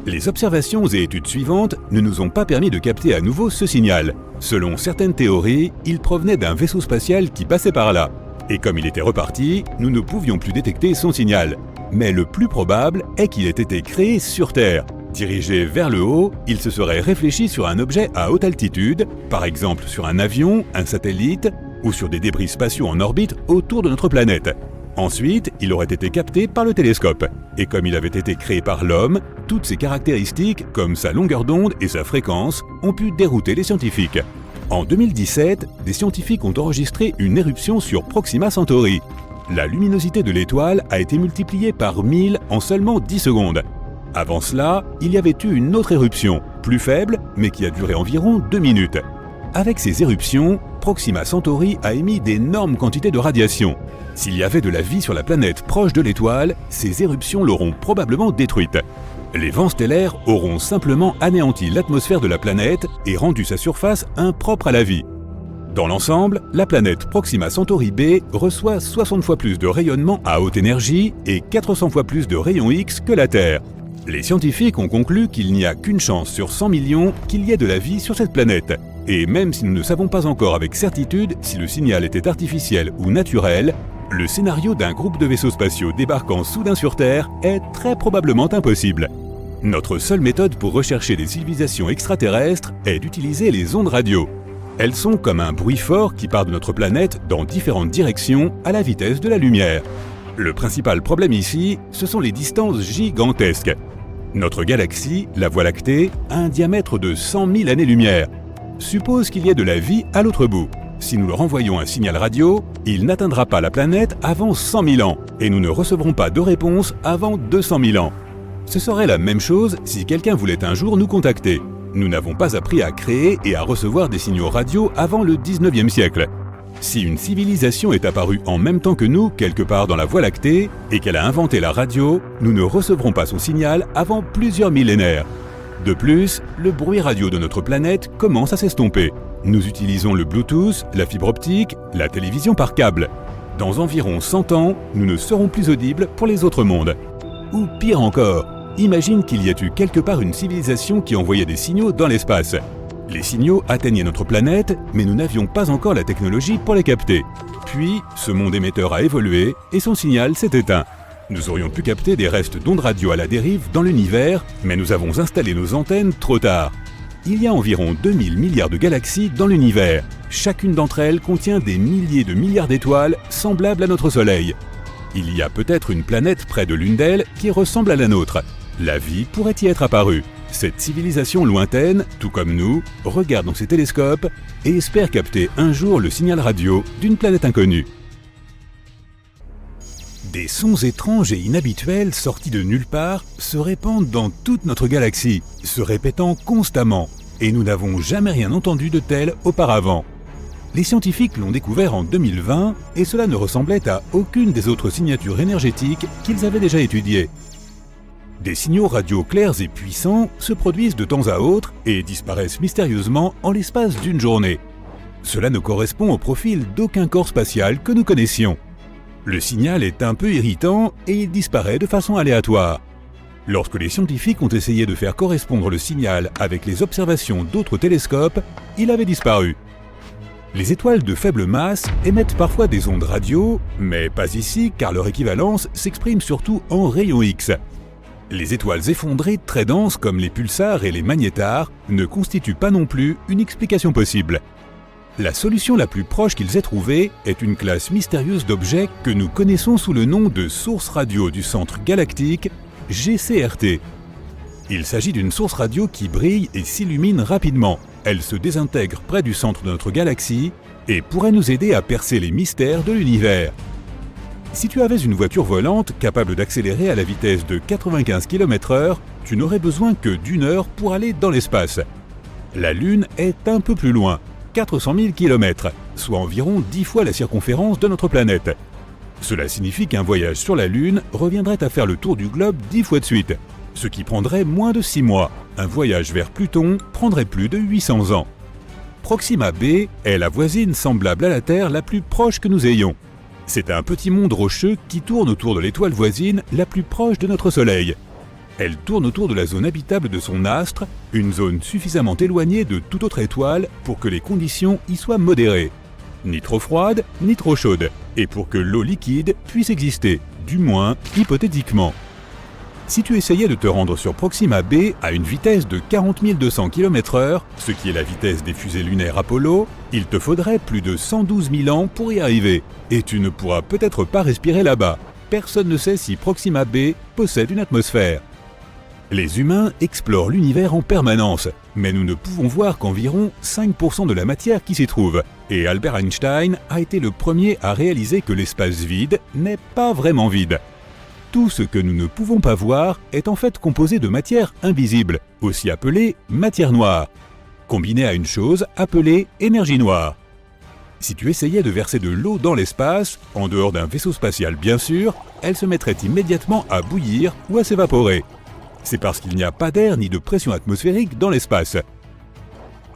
Les observations et études suivantes ne nous ont pas permis de capter à nouveau ce signal. Selon certaines théories, il provenait d'un vaisseau spatial qui passait par là. Et comme il était reparti, nous ne pouvions plus détecter son signal. Mais le plus probable est qu'il ait été créé sur Terre. Dirigé vers le haut, il se serait réfléchi sur un objet à haute altitude, par exemple sur un avion, un satellite, ou sur des débris spatiaux en orbite autour de notre planète. Ensuite, il aurait été capté par le télescope. Et comme il avait été créé par l'homme, toutes ses caractéristiques, comme sa longueur d'onde et sa fréquence, ont pu dérouter les scientifiques. En 2017, des scientifiques ont enregistré une éruption sur Proxima Centauri. La luminosité de l'étoile a été multipliée par 1000 en seulement 10 secondes. Avant cela, il y avait eu une autre éruption, plus faible, mais qui a duré environ 2 minutes. Avec ces éruptions, Proxima Centauri a émis d'énormes quantités de radiation. S'il y avait de la vie sur la planète proche de l'étoile, ces éruptions l'auront probablement détruite. Les vents stellaires auront simplement anéanti l'atmosphère de la planète et rendu sa surface impropre à la vie. Dans l'ensemble, la planète Proxima Centauri b reçoit 60 fois plus de rayonnement à haute énergie et 400 fois plus de rayons X que la Terre. Les scientifiques ont conclu qu'il n'y a qu'une chance sur 100 millions qu'il y ait de la vie sur cette planète. Et même si nous ne savons pas encore avec certitude si le signal était artificiel ou naturel, le scénario d'un groupe de vaisseaux spatiaux débarquant soudain sur Terre est très probablement impossible. Notre seule méthode pour rechercher des civilisations extraterrestres est d'utiliser les ondes radio. Elles sont comme un bruit fort qui part de notre planète dans différentes directions à la vitesse de la lumière. Le principal problème ici, ce sont les distances gigantesques. Notre galaxie, la Voie lactée, a un diamètre de 100 000 années-lumière. Suppose qu'il y ait de la vie à l'autre bout. Si nous leur envoyons un signal radio, il n'atteindra pas la planète avant 100 000 ans, et nous ne recevrons pas de réponse avant 200 000 ans. Ce serait la même chose si quelqu'un voulait un jour nous contacter. Nous n'avons pas appris à créer et à recevoir des signaux radio avant le 19e siècle. Si une civilisation est apparue en même temps que nous, quelque part dans la Voie lactée, et qu'elle a inventé la radio, nous ne recevrons pas son signal avant plusieurs millénaires. De plus, le bruit radio de notre planète commence à s'estomper. Nous utilisons le Bluetooth, la fibre optique, la télévision par câble. Dans environ 100 ans, nous ne serons plus audibles pour les autres mondes. Ou pire encore, imagine qu'il y ait eu quelque part une civilisation qui envoyait des signaux dans l'espace. Les signaux atteignaient notre planète, mais nous n'avions pas encore la technologie pour les capter. Puis, ce monde émetteur a évolué et son signal s'est éteint. Nous aurions pu capter des restes d'ondes radio à la dérive dans l'univers, mais nous avons installé nos antennes trop tard. Il y a environ 2000 milliards de galaxies dans l'univers. Chacune d'entre elles contient des milliers de milliards d'étoiles semblables à notre Soleil. Il y a peut-être une planète près de l'une d'elles qui ressemble à la nôtre. La vie pourrait y être apparue. Cette civilisation lointaine, tout comme nous, regarde dans ses télescopes et espère capter un jour le signal radio d'une planète inconnue. Des sons étranges et inhabituels sortis de nulle part se répandent dans toute notre galaxie, se répétant constamment, et nous n'avons jamais rien entendu de tel auparavant. Les scientifiques l'ont découvert en 2020 et cela ne ressemblait à aucune des autres signatures énergétiques qu'ils avaient déjà étudiées. Des signaux radio clairs et puissants se produisent de temps à autre et disparaissent mystérieusement en l'espace d'une journée. Cela ne correspond au profil d'aucun corps spatial que nous connaissions. Le signal est un peu irritant et il disparaît de façon aléatoire. Lorsque les scientifiques ont essayé de faire correspondre le signal avec les observations d'autres télescopes, il avait disparu. Les étoiles de faible masse émettent parfois des ondes radio, mais pas ici car leur équivalence s'exprime surtout en rayons X. Les étoiles effondrées très denses comme les pulsars et les magnétars ne constituent pas non plus une explication possible. La solution la plus proche qu'ils aient trouvée est une classe mystérieuse d'objets que nous connaissons sous le nom de source radio du centre galactique, GCRT. Il s'agit d'une source radio qui brille et s'illumine rapidement. Elle se désintègre près du centre de notre galaxie et pourrait nous aider à percer les mystères de l'univers. Si tu avais une voiture volante capable d'accélérer à la vitesse de 95 km/h, tu n'aurais besoin que d'1 heure pour aller dans l'espace. La Lune est un peu plus loin, 400 000 km, soit environ 10 fois la circonférence de notre planète. Cela signifie qu'un voyage sur la Lune reviendrait à faire le tour du globe 10 fois de suite, ce qui prendrait moins de 6 mois. Un voyage vers Pluton prendrait plus de 800 ans. Proxima b est la voisine semblable à la Terre la plus proche que nous ayons. C'est un petit monde rocheux qui tourne autour de l'étoile voisine la plus proche de notre Soleil. Elle tourne autour de la zone habitable de son astre, une zone suffisamment éloignée de toute autre étoile pour que les conditions y soient modérées. Ni trop froide, ni trop chaude, et pour que l'eau liquide puisse exister, du moins hypothétiquement. Si tu essayais de te rendre sur Proxima b à une vitesse de 40 200 km/h, ce qui est la vitesse des fusées lunaires Apollo, il te faudrait plus de 112 000 ans pour y arriver, et tu ne pourras peut-être pas respirer là-bas. Personne ne sait si Proxima b possède une atmosphère. Les humains explorent l'univers en permanence, mais nous ne pouvons voir qu'environ 5% de la matière qui s'y trouve, et Albert Einstein a été le premier à réaliser que l'espace vide n'est pas vraiment vide. Tout ce que nous ne pouvons pas voir est en fait composé de matière invisible, aussi appelée matière noire, combinée à une chose appelée énergie noire. Si tu essayais de verser de l'eau dans l'espace, en dehors d'un vaisseau spatial bien sûr, elle se mettrait immédiatement à bouillir ou à s'évaporer. C'est parce qu'il n'y a pas d'air ni de pression atmosphérique dans l'espace.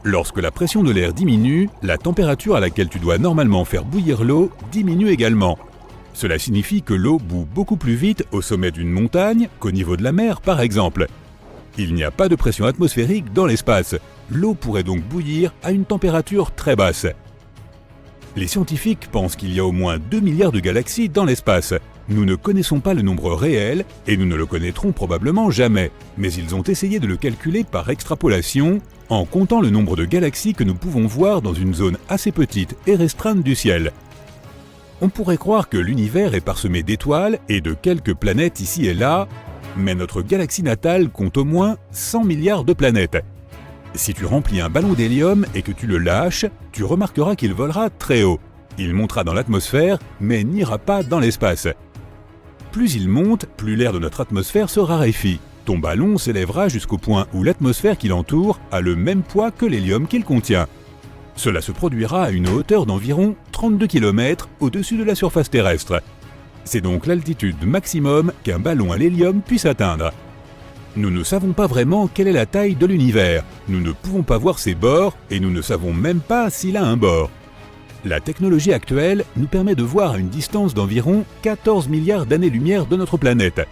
Lorsque la pression de l'air diminue, la température à laquelle tu dois normalement faire bouillir l'eau diminue également. Cela signifie que l'eau bout beaucoup plus vite au sommet d'une montagne qu'au niveau de la mer par exemple. Il n'y a pas de pression atmosphérique dans l'espace. L'eau pourrait donc bouillir à une température très basse. Les scientifiques pensent qu'il y a au moins 2 milliards de galaxies dans l'espace. Nous ne connaissons pas le nombre réel et nous ne le connaîtrons probablement jamais, mais ils ont essayé de le calculer par extrapolation en comptant le nombre de galaxies que nous pouvons voir dans une zone assez petite et restreinte du ciel. On pourrait croire que l'univers est parsemé d'étoiles et de quelques planètes ici et là, mais notre galaxie natale compte au moins 100 milliards de planètes. Si tu remplis un ballon d'hélium et que tu le lâches, tu remarqueras qu'il volera très haut. Il montera dans l'atmosphère, mais n'ira pas dans l'espace. Plus il monte, plus l'air de notre atmosphère se raréfie. Ton ballon s'élèvera jusqu'au point où l'atmosphère qui l'entoure a le même poids que l'hélium qu'il contient. Cela se produira à une hauteur d'environ 32 km au-dessus de la surface terrestre. C'est donc l'altitude maximum qu'un ballon à l'hélium puisse atteindre. Nous ne savons pas vraiment quelle est la taille de l'univers, nous ne pouvons pas voir ses bords et nous ne savons même pas s'il a un bord. La technologie actuelle nous permet de voir à une distance d'environ 14 milliards d'années-lumière de notre planète.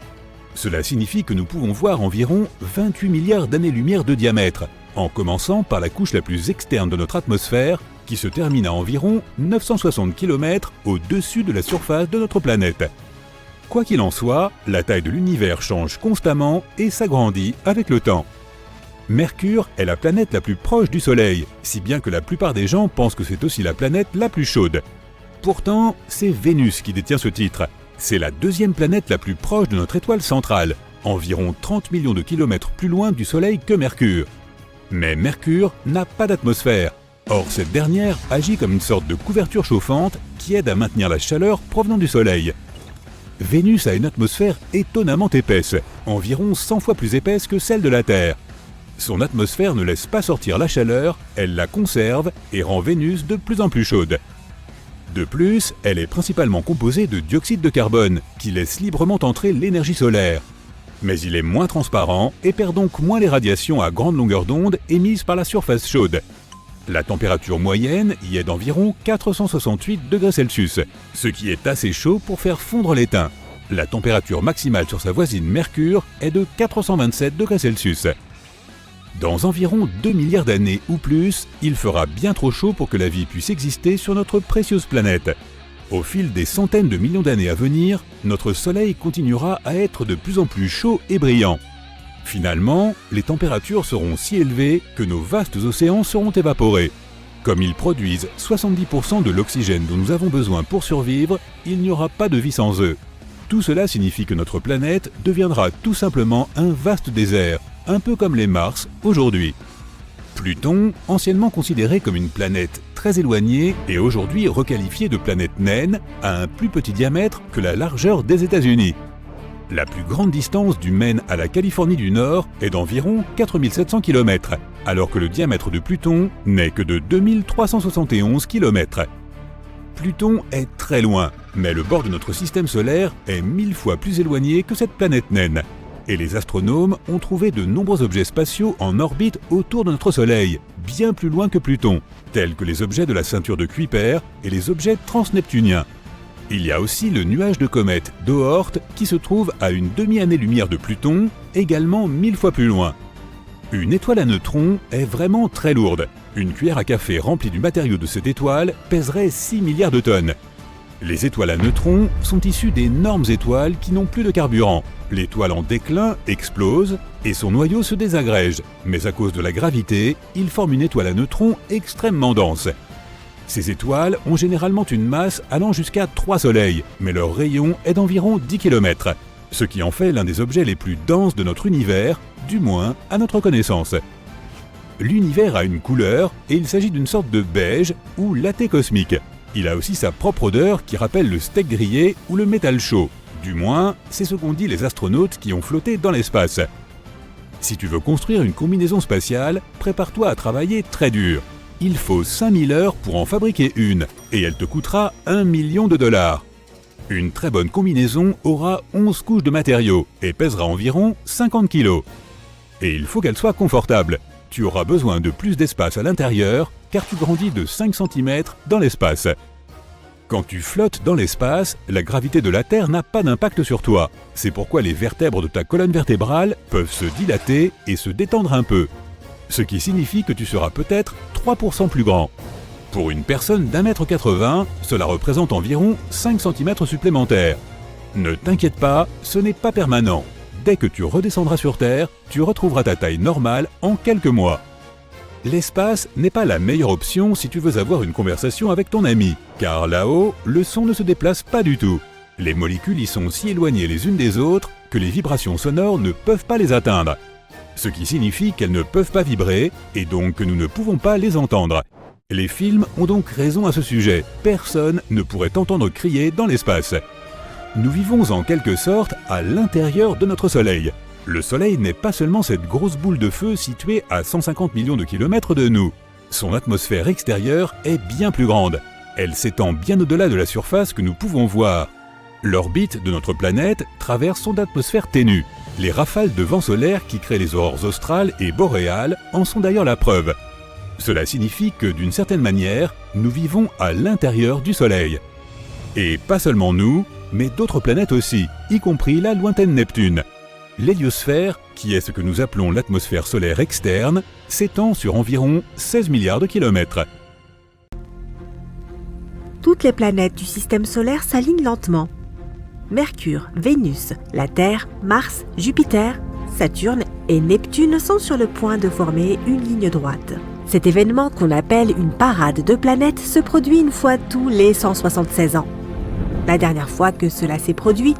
Cela signifie que nous pouvons voir environ 28 milliards d'années-lumière de diamètre, en commençant par la couche la plus externe de notre atmosphère, qui se termine à environ 960 km au-dessus de la surface de notre planète. Quoi qu'il en soit, la taille de l'univers change constamment et s'agrandit avec le temps. Mercure est la planète la plus proche du Soleil, si bien que la plupart des gens pensent que c'est aussi la planète la plus chaude. Pourtant, c'est Vénus qui détient ce titre. C'est la deuxième planète la plus proche de notre étoile centrale, environ 30 millions de kilomètres plus loin du Soleil que Mercure. Mais Mercure n'a pas d'atmosphère. Or, cette dernière agit comme une sorte de couverture chauffante qui aide à maintenir la chaleur provenant du Soleil. Vénus a une atmosphère étonnamment épaisse, environ 100 fois plus épaisse que celle de la Terre. Son atmosphère ne laisse pas sortir la chaleur, elle la conserve et rend Vénus de plus en plus chaude. De plus, elle est principalement composée de dioxyde de carbone, qui laisse librement entrer l'énergie solaire. Mais il est moins transparent et perd donc moins les radiations à grande longueur d'onde émises par la surface chaude. La température moyenne y est d'environ 468 degrés Celsius, ce qui est assez chaud pour faire fondre l'étain. La température maximale sur sa voisine Mercure est de 427 degrés Celsius. Dans environ 2 milliards d'années ou plus, il fera bien trop chaud pour que la vie puisse exister sur notre précieuse planète. Au fil des centaines de millions d'années à venir, notre Soleil continuera à être de plus en plus chaud et brillant. Finalement, les températures seront si élevées que nos vastes océans seront évaporés. Comme ils produisent 70% de l'oxygène dont nous avons besoin pour survivre, il n'y aura pas de vie sans eux. Tout cela signifie que notre planète deviendra tout simplement un vaste désert, un peu comme les Mars aujourd'hui. Pluton, anciennement considéré comme une planète très éloignée et aujourd'hui requalifiée de planète naine, a un plus petit diamètre que la largeur des États-Unis. La plus grande distance du Maine à la Californie du Nord est d'environ 4700 km, alors que le diamètre de Pluton n'est que de 2371 km. Pluton est très loin, mais le bord de notre système solaire est 1000 fois plus éloigné que cette planète naine. Et les astronomes ont trouvé de nombreux objets spatiaux en orbite autour de notre Soleil, bien plus loin que Pluton, tels que les objets de la ceinture de Kuiper et les objets transneptuniens. Il y a aussi le nuage de comète d'Oort qui se trouve à une demi-année-lumière de Pluton, également 1000 fois plus loin. Une étoile à neutrons est vraiment très lourde. Une cuillère à café remplie du matériau de cette étoile pèserait 6 milliards de tonnes. Les étoiles à neutrons sont issues d'énormes étoiles qui n'ont plus de carburant. L'étoile en déclin explose et son noyau se désagrège, mais à cause de la gravité, il forme une étoile à neutrons extrêmement dense. Ces étoiles ont généralement une masse allant jusqu'à 3 soleils, mais leur rayon est d'environ 10 km, ce qui en fait l'un des objets les plus denses de notre univers, du moins à notre connaissance. L'univers a une couleur et il s'agit d'une sorte de beige ou latte cosmique. Il a aussi sa propre odeur qui rappelle le steak grillé ou le métal chaud. Du moins, c'est ce qu'ont dit les astronautes qui ont flotté dans l'espace. Si tu veux construire une combinaison spatiale, prépare-toi à travailler très dur. Il faut 5000 heures pour en fabriquer une, et elle te coûtera $1 million. Une très bonne combinaison aura 11 couches de matériaux et pèsera environ 50 kg. Et il faut qu'elle soit confortable. Tu auras besoin de plus d'espace à l'intérieur, car tu grandis de 5 cm dans l'espace. Quand tu flottes dans l'espace, la gravité de la Terre n'a pas d'impact sur toi. C'est pourquoi les vertèbres de ta colonne vertébrale peuvent se dilater et se détendre un peu. Ce qui signifie que tu seras peut-être 3% plus grand. Pour une personne d'1,80 m, cela représente environ 5 cm supplémentaires. Ne t'inquiète pas, ce n'est pas permanent. Dès que tu redescendras sur Terre, tu retrouveras ta taille normale en quelques mois. L'espace n'est pas la meilleure option si tu veux avoir une conversation avec ton ami, car là-haut, le son ne se déplace pas du tout. Les molécules y sont si éloignées les unes des autres que les vibrations sonores ne peuvent pas les atteindre. Ce qui signifie qu'elles ne peuvent pas vibrer et donc que nous ne pouvons pas les entendre. Les films ont donc raison à ce sujet, personne ne pourrait t'entendre crier dans l'espace. Nous vivons en quelque sorte à l'intérieur de notre Soleil. Le Soleil n'est pas seulement cette grosse boule de feu située à 150 millions de kilomètres de nous. Son atmosphère extérieure est bien plus grande. Elle s'étend bien au-delà de la surface que nous pouvons voir. L'orbite de notre planète traverse son atmosphère ténue. Les rafales de vent solaire qui créent les aurores australes et boréales en sont d'ailleurs la preuve. Cela signifie que, d'une certaine manière, nous vivons à l'intérieur du Soleil. Et pas seulement nous, mais d'autres planètes aussi, y compris la lointaine Neptune. L'héliosphère, qui est ce que nous appelons l'atmosphère solaire externe, s'étend sur environ 16 milliards de kilomètres. Toutes les planètes du système solaire s'alignent lentement. Mercure, Vénus, la Terre, Mars, Jupiter, Saturne et Neptune sont sur le point de former une ligne droite. Cet événement qu'on appelle une parade de planètes se produit une fois tous les 176 ans. La dernière fois que cela s'est produit,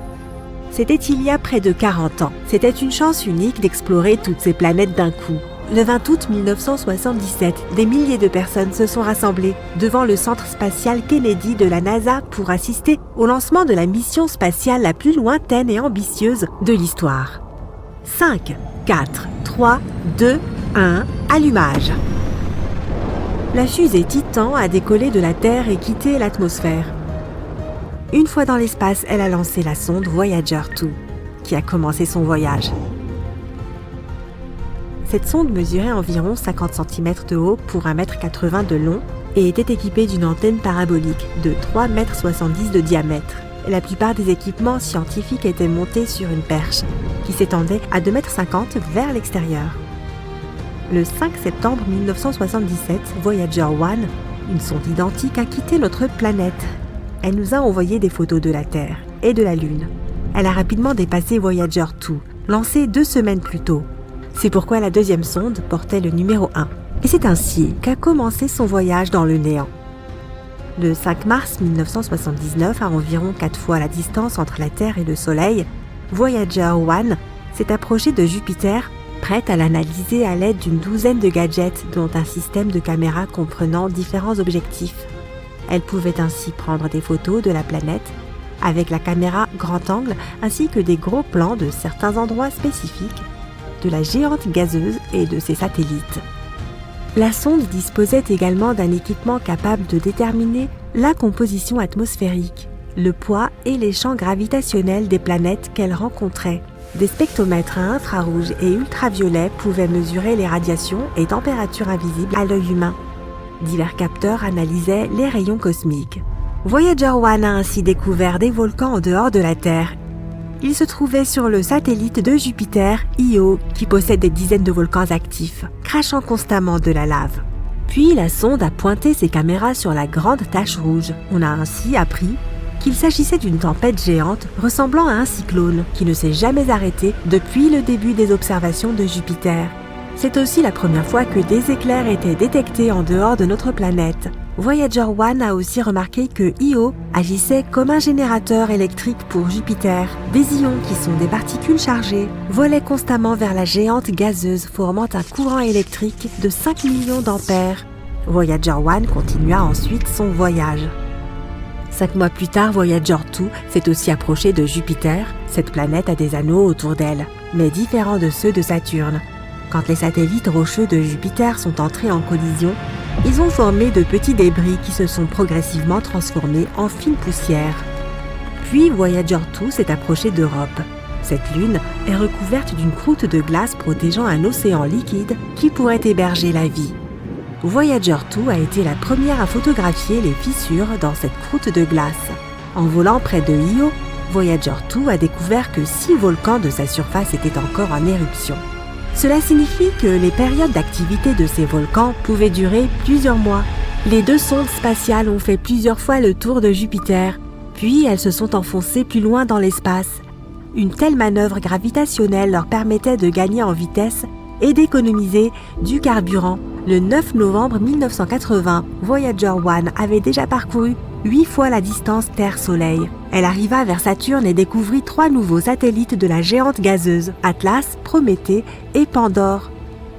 c'était il y a près de 40 ans. C'était une chance unique d'explorer toutes ces planètes d'un coup. Le 20 août 1977, des milliers de personnes se sont rassemblées devant le centre spatial Kennedy de la NASA pour assister au lancement de la mission spatiale la plus lointaine et ambitieuse de l'histoire. 5, 4, 3, 2, 1, allumage. La fusée Titan a décollé de la Terre et quitté l'atmosphère. Une fois dans l'espace, elle a lancé la sonde Voyager 2, qui a commencé son voyage. Cette sonde mesurait environ 50 cm de haut pour 1,80 m de long et était équipée d'une antenne parabolique de 3,70 m de diamètre. La plupart des équipements scientifiques étaient montés sur une perche qui s'étendait à 2,50 m vers l'extérieur. Le 5 septembre 1977, Voyager 1, une sonde identique, a quitté notre planète. Elle nous a envoyé des photos de la Terre et de la Lune. Elle a rapidement dépassé Voyager 2, lancée 2 semaines plus tôt. C'est pourquoi la deuxième sonde portait le numéro 1. Et c'est ainsi qu'a commencé son voyage dans le néant. Le 5 mars 1979, à environ 4 fois la distance entre la Terre et le Soleil, Voyager 1 s'est approchée de Jupiter, prête à l'analyser à l'aide d'une douzaine de gadgets, dont un système de caméras comprenant différents objectifs. Elle pouvait ainsi prendre des photos de la planète avec la caméra grand angle ainsi que des gros plans de certains endroits spécifiques de la géante gazeuse et de ses satellites. La sonde disposait également d'un équipement capable de déterminer la composition atmosphérique, le poids et les champs gravitationnels des planètes qu'elle rencontrait. Des spectromètres à infrarouge et ultraviolet pouvaient mesurer les radiations et températures invisibles à l'œil humain. Divers capteurs analysaient les rayons cosmiques. Voyager 1 a ainsi découvert des volcans en dehors de la Terre. Il se trouvait sur le satellite de Jupiter, Io, qui possède des dizaines de volcans actifs, crachant constamment de la lave. Puis la sonde a pointé ses caméras sur la grande tache rouge. On a ainsi appris qu'il s'agissait d'une tempête géante ressemblant à un cyclone qui ne s'est jamais arrêté depuis le début des observations de Jupiter. C'est aussi la première fois que des éclairs étaient détectés en dehors de notre planète. Voyager 1 a aussi remarqué que Io agissait comme un générateur électrique pour Jupiter. Des ions, qui sont des particules chargées, volaient constamment vers la géante gazeuse, formant un courant électrique de 5 millions d'ampères. Voyager 1 continua ensuite son voyage. 5 mois plus tard, Voyager 2 s'est aussi approché de Jupiter. Cette planète a des anneaux autour d'elle, mais différents de ceux de Saturne. Quand les satellites rocheux de Jupiter sont entrés en collision, ils ont formé de petits débris qui se sont progressivement transformés en fine poussière. Puis Voyager 2 s'est approché d'Europe. Cette lune est recouverte d'une croûte de glace protégeant un océan liquide qui pourrait héberger la vie. Voyager 2 a été la première à photographier les fissures dans cette croûte de glace. En volant près de Io, Voyager 2 a découvert que 6 volcans de sa surface étaient encore en éruption. Cela signifie que les périodes d'activité de ces volcans pouvaient durer plusieurs mois. Les 2 sondes spatiales ont fait plusieurs fois le tour de Jupiter, puis elles se sont enfoncées plus loin dans l'espace. Une telle manœuvre gravitationnelle leur permettait de gagner en vitesse et d'économiser du carburant. Le 9 novembre 1980, Voyager 1 avait déjà parcouru 8 fois la distance Terre-Soleil. Elle arriva vers Saturne et découvrit 3 nouveaux satellites de la géante gazeuse, Atlas, Prométhée et Pandore.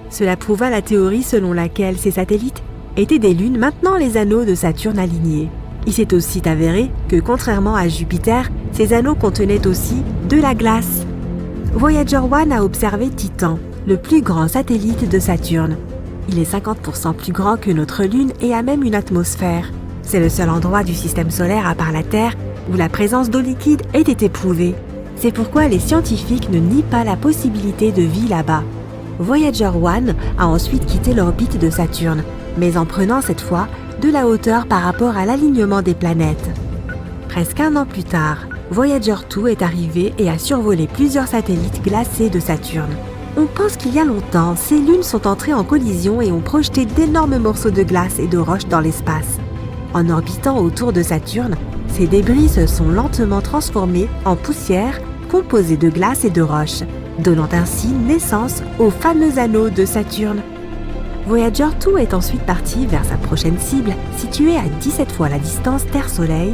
Cela prouva la théorie selon laquelle ces satellites étaient des lunes maintenant les anneaux de Saturne alignés. Il s'est aussi avéré que, contrairement à Jupiter, ces anneaux contenaient aussi de la glace. Voyager 1 a observé Titan, le plus grand satellite de Saturne. Il est 50% plus grand que notre Lune et a même une atmosphère. C'est le seul endroit du système solaire à part la Terre où la présence d'eau liquide ait été prouvée. C'est pourquoi les scientifiques ne nient pas la possibilité de vie là-bas. Voyager 1 a ensuite quitté l'orbite de Saturne, mais en prenant cette fois de la hauteur par rapport à l'alignement des planètes. Presque un an plus tard, Voyager 2 est arrivé et a survolé plusieurs satellites glacés de Saturne. On pense qu'il y a longtemps, ces lunes sont entrées en collision et ont projeté d'énormes morceaux de glace et de roches dans l'espace. En orbitant autour de Saturne, Ces débris se sont lentement transformés en poussière composée de glace et de roches, donnant ainsi naissance au fameux anneau de Saturne. Voyager 2 est ensuite parti vers sa prochaine cible, située à 17 fois la distance Terre-Soleil,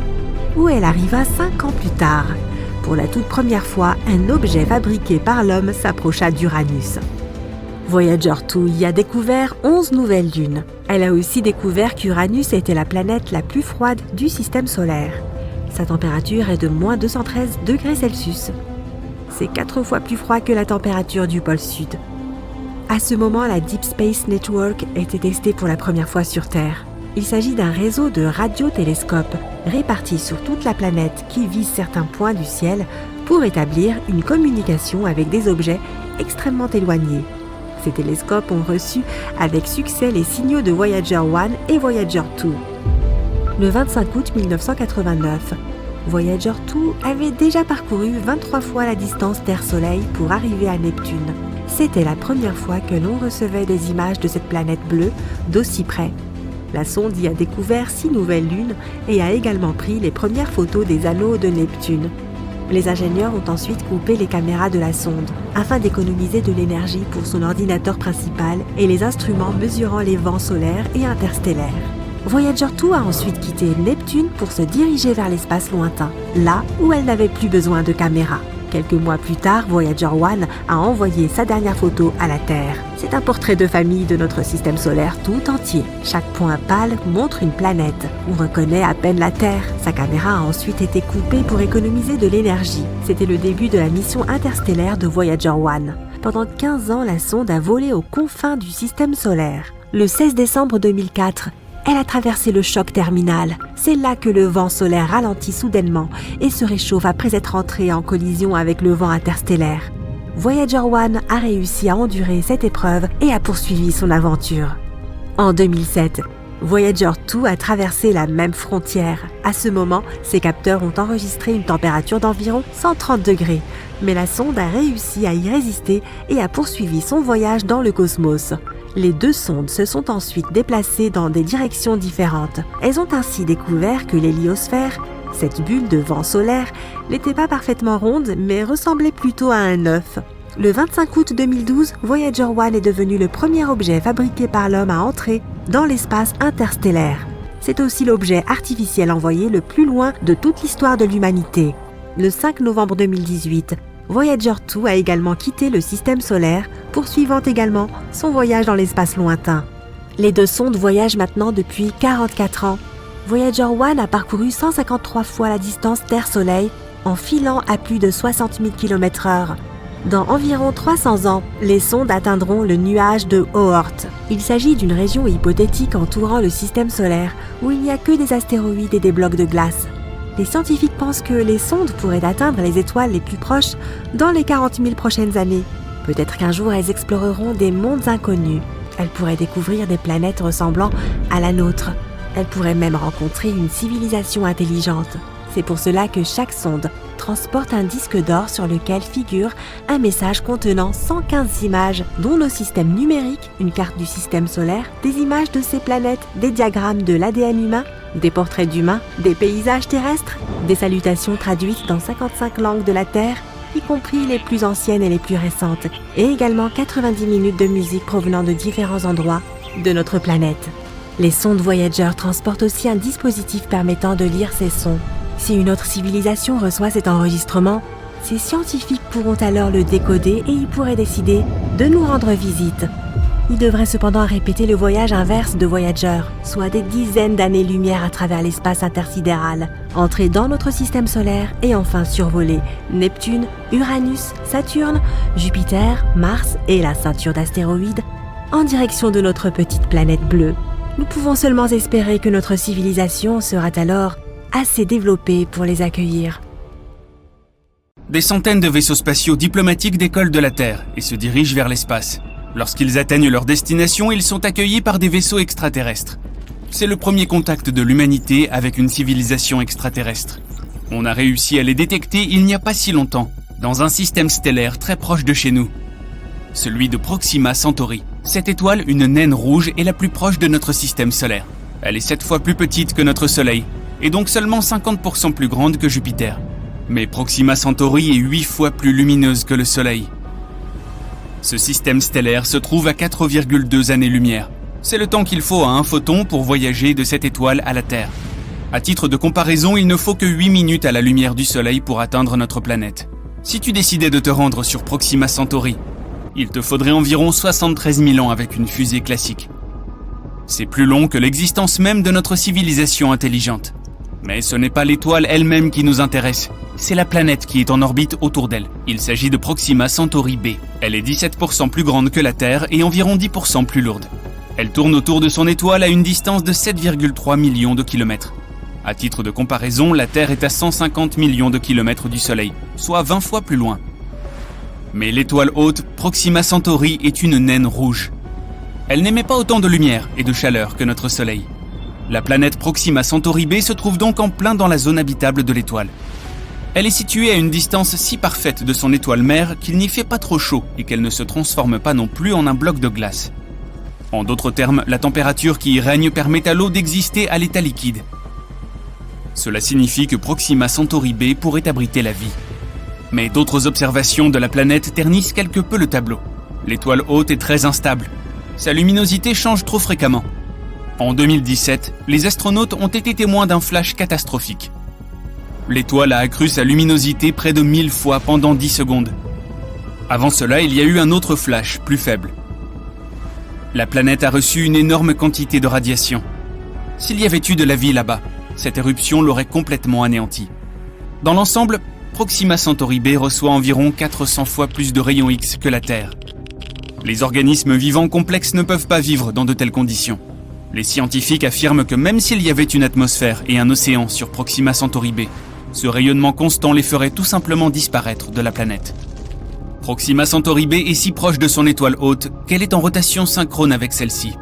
où elle arriva 5 ans plus tard. Pour la toute première fois, un objet fabriqué par l'homme s'approcha d'Uranus. Voyager 2 y a découvert 11 nouvelles lunes. Elle a aussi découvert qu'Uranus était la planète la plus froide du système solaire. Sa température est de moins 213 degrés Celsius. C'est 4 fois plus froid que la température du pôle Sud. À ce moment, la Deep Space Network était testée pour la première fois sur Terre. Il s'agit d'un réseau de radiotélescopes répartis sur toute la planète qui vise certains points du ciel pour établir une communication avec des objets extrêmement éloignés. Ces télescopes ont reçu avec succès les signaux de Voyager 1 et Voyager 2. Le 25 août 1989, Voyager 2 avait déjà parcouru 23 fois la distance Terre-Soleil pour arriver à Neptune. C'était la première fois que l'on recevait des images de cette planète bleue d'aussi près. La sonde y a découvert 6 nouvelles lunes et a également pris les premières photos des anneaux de Neptune. Les ingénieurs ont ensuite coupé les caméras de la sonde afin d'économiser de l'énergie pour son ordinateur principal et les instruments mesurant les vents solaires et interstellaires. Voyager 2 a ensuite quitté Neptune pour se diriger vers l'espace lointain, là où elle n'avait plus besoin de caméras. Quelques mois plus tard, Voyager 1 a envoyé sa dernière photo à la Terre. C'est un portrait de famille de notre système solaire tout entier. Chaque point pâle montre une planète. On reconnaît à peine la Terre. Sa caméra a ensuite été coupée pour économiser de l'énergie. C'était le début de la mission interstellaire de Voyager 1. Pendant 15 ans, la sonde a volé aux confins du système solaire. Le 16 décembre 2004, elle a traversé le choc terminal. C'est là que le vent solaire ralentit soudainement et se réchauffe après être entré en collision avec le vent interstellaire. Voyager 1 a réussi à endurer cette épreuve et a poursuivi son aventure. En 2007, Voyager 2 a traversé la même frontière. À ce moment, ses capteurs ont enregistré une température d'environ 130 degrés. Mais la sonde a réussi à y résister et a poursuivi son voyage dans le cosmos. Les 2 sondes se sont ensuite déplacées dans des directions différentes. Elles ont ainsi découvert que l'héliosphère, cette bulle de vent solaire, n'était pas parfaitement ronde mais ressemblait plutôt à un œuf. Le 25 août 2012, Voyager 1 est devenu le premier objet fabriqué par l'homme à entrer dans l'espace interstellaire. C'est aussi l'objet artificiel envoyé le plus loin de toute l'histoire de l'humanité. Le 5 novembre 2018, Voyager 2 a également quitté le système solaire, poursuivant également son voyage dans l'espace lointain. Les 2 sondes voyagent maintenant depuis 44 ans. Voyager 1 a parcouru 153 fois la distance Terre-Soleil en filant à plus de 60 000 km/h. Dans environ 300 ans, les sondes atteindront le nuage de Oort. Il s'agit d'une région hypothétique entourant le système solaire où il n'y a que des astéroïdes et des blocs de glace. Les scientifiques pensent que les sondes pourraient atteindre les étoiles les plus proches dans les 40 000 prochaines années. Peut-être qu'un jour elles exploreront des mondes inconnus. Elles pourraient découvrir des planètes ressemblant à la nôtre. Elles pourraient même rencontrer une civilisation intelligente. C'est pour cela que chaque sonde transporte un disque d'or sur lequel figure un message contenant 115 images, dont nos systèmes numériques, une carte du système solaire, des images de ces planètes, des diagrammes de l'ADN humain, des portraits d'humains, des paysages terrestres, des salutations traduites dans 55 langues de la Terre, y compris les plus anciennes et les plus récentes, et également 90 minutes de musique provenant de différents endroits de notre planète. Les sondes Voyager transportent aussi un dispositif permettant de lire ces sons. Si une autre civilisation reçoit cet enregistrement, ces scientifiques pourront alors le décoder et ils pourraient décider de nous rendre visite. Ils devraient cependant répéter le voyage inverse de Voyager, soit des dizaines d'années-lumière à travers l'espace intersidéral, entrer dans notre système solaire et enfin survoler Neptune, Uranus, Saturne, Jupiter, Mars et la ceinture d'astéroïdes en direction de notre petite planète bleue. Nous pouvons seulement espérer que notre civilisation sera alors assez développée pour les accueillir. Des centaines de vaisseaux spatiaux diplomatiques décollent de la Terre et se dirigent vers l'espace. Lorsqu'ils atteignent leur destination, ils sont accueillis par des vaisseaux extraterrestres. C'est le premier contact de l'humanité avec une civilisation extraterrestre. On a réussi à les détecter il n'y a pas si longtemps, dans un système stellaire très proche de chez nous. Celui de Proxima Centauri. Cette étoile, une naine rouge, est la plus proche de notre système solaire. Elle est 7 fois plus petite que notre Soleil, et donc seulement 50% plus grande que Jupiter. Mais Proxima Centauri est 8 fois plus lumineuse que le Soleil. Ce système stellaire se trouve à 4,2 années-lumière. C'est le temps qu'il faut à un photon pour voyager de cette étoile à la Terre. À titre de comparaison, il ne faut que 8 minutes à la lumière du Soleil pour atteindre notre planète. Si tu décidais de te rendre sur Proxima Centauri, il te faudrait environ 73 000 ans avec une fusée classique. C'est plus long que l'existence même de notre civilisation intelligente. Mais ce n'est pas l'étoile elle-même qui nous intéresse, c'est la planète qui est en orbite autour d'elle. Il s'agit de Proxima Centauri b. Elle est 17% plus grande que la Terre et environ 10% plus lourde. Elle tourne autour de son étoile à une distance de 7,3 millions de kilomètres. À titre de comparaison, la Terre est à 150 millions de kilomètres du Soleil, soit 20 fois plus loin. Mais l'étoile haute, Proxima Centauri, est une naine rouge. Elle n'émet pas autant de lumière et de chaleur que notre Soleil. La planète Proxima Centauri b se trouve donc en plein dans la zone habitable de l'étoile. Elle est située à une distance si parfaite de son étoile mère qu'il n'y fait pas trop chaud et qu'elle ne se transforme pas non plus en un bloc de glace. En d'autres termes, la température qui y règne permet à l'eau d'exister à l'état liquide. Cela signifie que Proxima Centauri b pourrait abriter la vie. Mais d'autres observations de la planète ternissent quelque peu le tableau. L'étoile haute est très instable. Sa luminosité change trop fréquemment. En 2017, les astronautes ont été témoins d'un flash catastrophique. L'étoile a accru sa luminosité près de 1000 fois pendant 10 secondes. Avant cela, il y a eu un autre flash, plus faible. La planète a reçu une énorme quantité de radiation. S'il y avait eu de la vie là-bas, cette éruption l'aurait complètement anéantie. Dans l'ensemble, Proxima Centauri b reçoit environ 400 fois plus de rayons X que la Terre. Les organismes vivants complexes ne peuvent pas vivre dans de telles conditions. Les scientifiques affirment que même s'il y avait une atmosphère et un océan sur Proxima Centauri b, ce rayonnement constant les ferait tout simplement disparaître de la planète. Proxima Centauri b est si proche de son étoile haute qu'elle est en rotation synchrone avec celle-ci.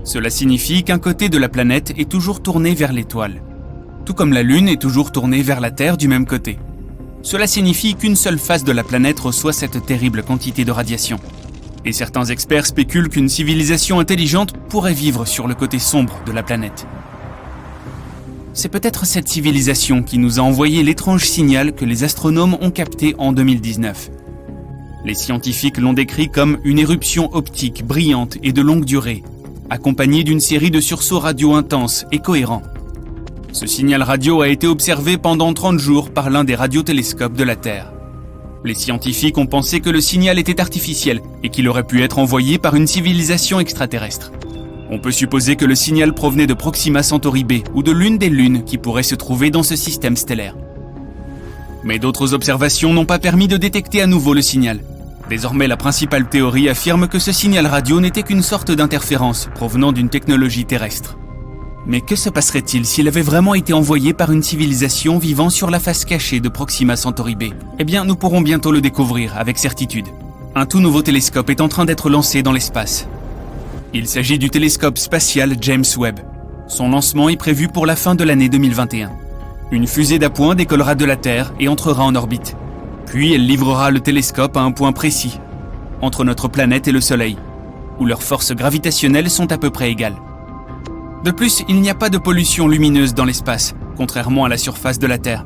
Cela signifie qu'un côté de la planète est toujours tourné vers l'étoile, tout comme la Lune est toujours tournée vers la Terre du même côté. Cela signifie qu'une seule face de la planète reçoit cette terrible quantité de radiation. Et certains experts spéculent qu'une civilisation intelligente pourrait vivre sur le côté sombre de la planète. C'est peut-être cette civilisation qui nous a envoyé l'étrange signal que les astronomes ont capté en 2019. Les scientifiques l'ont décrit comme une éruption optique brillante et de longue durée, accompagnée d'une série de sursauts radio intenses et cohérents. Ce signal radio a été observé pendant 30 jours par l'un des radiotélescopes de la Terre. Les scientifiques ont pensé que le signal était artificiel et qu'il aurait pu être envoyé par une civilisation extraterrestre. On peut supposer que le signal provenait de Proxima Centauri b ou de l'une des lunes qui pourraient se trouver dans ce système stellaire. Mais d'autres observations n'ont pas permis de détecter à nouveau le signal. Désormais, la principale théorie affirme que ce signal radio n'était qu'une sorte d'interférence provenant d'une technologie terrestre. Mais que se passerait-il s'il avait vraiment été envoyé par une civilisation vivant sur la face cachée de Proxima Centauri b? Eh bien, nous pourrons bientôt le découvrir avec certitude. Un tout nouveau télescope est en train d'être lancé dans l'espace. Il s'agit du télescope spatial James Webb. Son lancement est prévu pour la fin de l'année 2021. Une fusée d'appoint décollera de la Terre et entrera en orbite. Puis elle livrera le télescope à un point précis, entre notre planète et le Soleil, où leurs forces gravitationnelles sont à peu près égales. De plus, il n'y a pas de pollution lumineuse dans l'espace, contrairement à la surface de la Terre.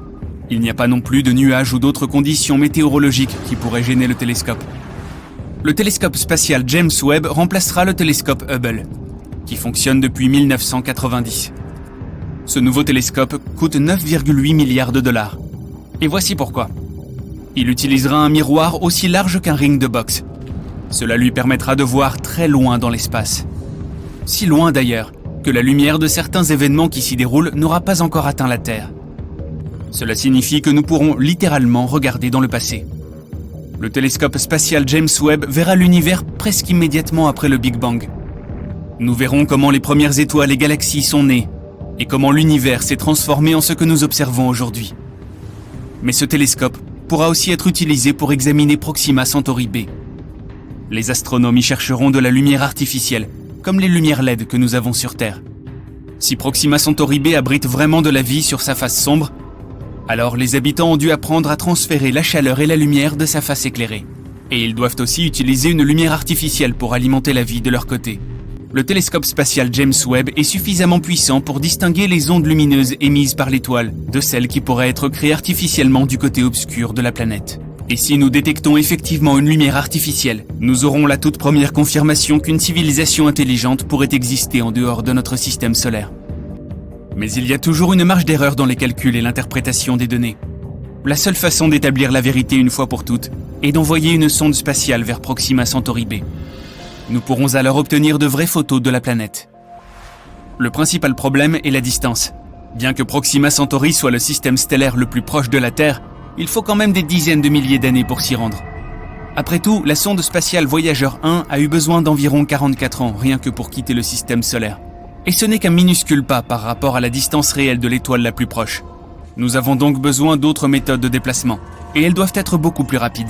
Il n'y a pas non plus de nuages ou d'autres conditions météorologiques qui pourraient gêner le télescope. Le télescope spatial James Webb remplacera le télescope Hubble, qui fonctionne depuis 1990. Ce nouveau télescope coûte 9,8 milliards de dollars. Et voici pourquoi. Il utilisera un miroir aussi large qu'un ring de boxe. Cela lui permettra de voir très loin dans l'espace. Si loin d'ailleurs, que la lumière de certains événements qui s'y déroulent n'aura pas encore atteint la Terre. Cela signifie que nous pourrons littéralement regarder dans le passé. Le télescope spatial James Webb verra l'univers presque immédiatement après le Big Bang. Nous verrons comment les premières étoiles et galaxies sont nées, et comment l'univers s'est transformé en ce que nous observons aujourd'hui. Mais ce télescope pourra aussi être utilisé pour examiner Proxima Centauri b. Les astronomes y chercheront de la lumière artificielle, comme les lumières LED que nous avons sur Terre. Si Proxima Centauri b abrite vraiment de la vie sur sa face sombre, alors les habitants ont dû apprendre à transférer la chaleur et la lumière de sa face éclairée. Et ils doivent aussi utiliser une lumière artificielle pour alimenter la vie de leur côté. Le télescope spatial James Webb est suffisamment puissant pour distinguer les ondes lumineuses émises par l'étoile de celles qui pourraient être créées artificiellement du côté obscur de la planète. Et si nous détectons effectivement une lumière artificielle, nous aurons la toute première confirmation qu'une civilisation intelligente pourrait exister en dehors de notre système solaire. Mais il y a toujours une marge d'erreur dans les calculs et l'interprétation des données. La seule façon d'établir la vérité une fois pour toutes est d'envoyer une sonde spatiale vers Proxima Centauri B. Nous pourrons alors obtenir de vraies photos de la planète. Le principal problème est la distance. Bien que Proxima Centauri soit le système stellaire le plus proche de la Terre, il faut quand même des dizaines de milliers d'années pour s'y rendre. Après tout, la sonde spatiale Voyager 1 a eu besoin d'environ 44 ans rien que pour quitter le système solaire. Et ce n'est qu'un minuscule pas par rapport à la distance réelle de l'étoile la plus proche. Nous avons donc besoin d'autres méthodes de déplacement, et elles doivent être beaucoup plus rapides.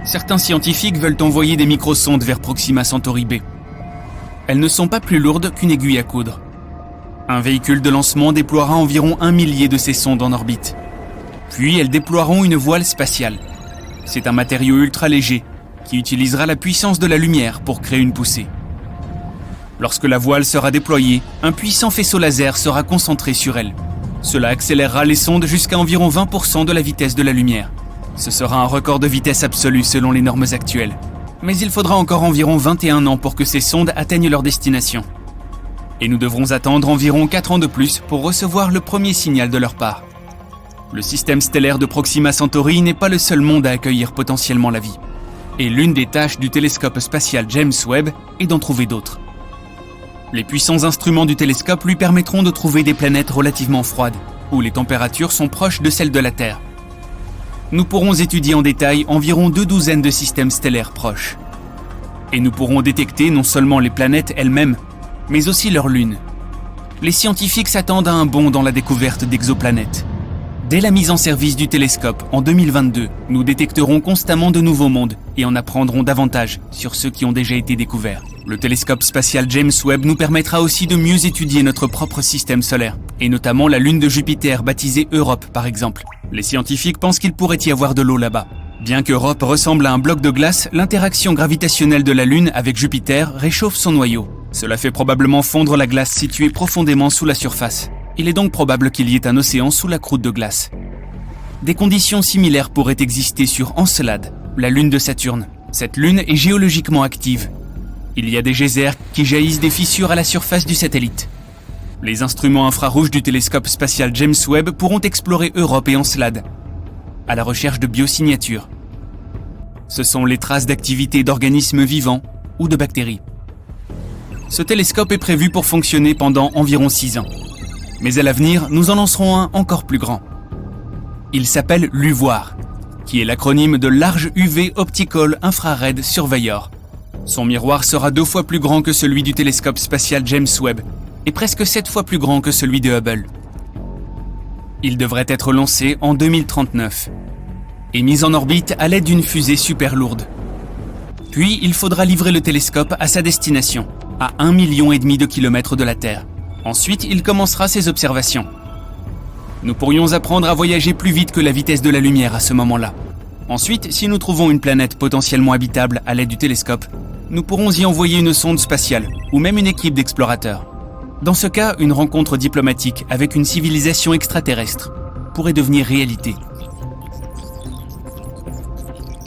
Certains scientifiques veulent envoyer des microsondes vers Proxima Centauri B. Elles ne sont pas plus lourdes qu'une aiguille à coudre. Un véhicule de lancement déploiera environ 1 millier de ces sondes en orbite. Puis elles déploieront une voile spatiale. C'est un matériau ultra léger qui utilisera la puissance de la lumière pour créer une poussée. Lorsque la voile sera déployée, un puissant faisceau laser sera concentré sur elle. Cela accélérera les sondes jusqu'à environ 20% de la vitesse de la lumière. Ce sera un record de vitesse absolue selon les normes actuelles. Mais il faudra encore environ 21 ans pour que ces sondes atteignent leur destination. Et nous devrons attendre environ 4 ans de plus pour recevoir le premier signal de leur part. Le système stellaire de Proxima Centauri n'est pas le seul monde à accueillir potentiellement la vie. Et l'une des tâches du télescope spatial James Webb est d'en trouver d'autres. Les puissants instruments du télescope lui permettront de trouver des planètes relativement froides, où les températures sont proches de celles de la Terre. Nous pourrons étudier en détail environ 2 douzaines de systèmes stellaires proches. Et nous pourrons détecter non seulement les planètes elles-mêmes, mais aussi leurs lunes. Les scientifiques s'attendent à un bond dans la découverte d'exoplanètes. Dès la mise en service du télescope en 2022, nous détecterons constamment de nouveaux mondes et en apprendrons davantage sur ceux qui ont déjà été découverts. Le télescope spatial James Webb nous permettra aussi de mieux étudier notre propre système solaire, et notamment la lune de Jupiter baptisée Europe par exemple. Les scientifiques pensent qu'il pourrait y avoir de l'eau là-bas. Bien qu'Europe ressemble à un bloc de glace, l'interaction gravitationnelle de la Lune avec Jupiter réchauffe son noyau. Cela fait probablement fondre la glace située profondément sous la surface. Il est donc probable qu'il y ait un océan sous la croûte de glace. Des conditions similaires pourraient exister sur Encelade, la lune de Saturne. Cette lune est géologiquement active. Il y a des geysers qui jaillissent des fissures à la surface du satellite. Les instruments infrarouges du télescope spatial James Webb pourront explorer Europe et Encelade, à la recherche de biosignatures. Ce sont les traces d'activité d'organismes vivants ou de bactéries. Ce télescope est prévu pour fonctionner pendant environ 6 ans. Mais à l'avenir, nous en lancerons un encore plus grand. Il s'appelle LUVOIR, qui est l'acronyme de Large UV Optical Infrared Surveyor. Son miroir sera 2 fois plus grand que celui du télescope spatial James Webb et presque 7 fois plus grand que celui de Hubble. Il devrait être lancé en 2039 et mis en orbite à l'aide d'une fusée super lourde. Puis, il faudra livrer le télescope à sa destination, à 1,5 million de kilomètres de la Terre. Ensuite, il commencera ses observations. Nous pourrions apprendre à voyager plus vite que la vitesse de la lumière à ce moment-là. Ensuite, si nous trouvons une planète potentiellement habitable à l'aide du télescope, nous pourrons y envoyer une sonde spatiale, ou même une équipe d'explorateurs. Dans ce cas, une rencontre diplomatique avec une civilisation extraterrestre pourrait devenir réalité.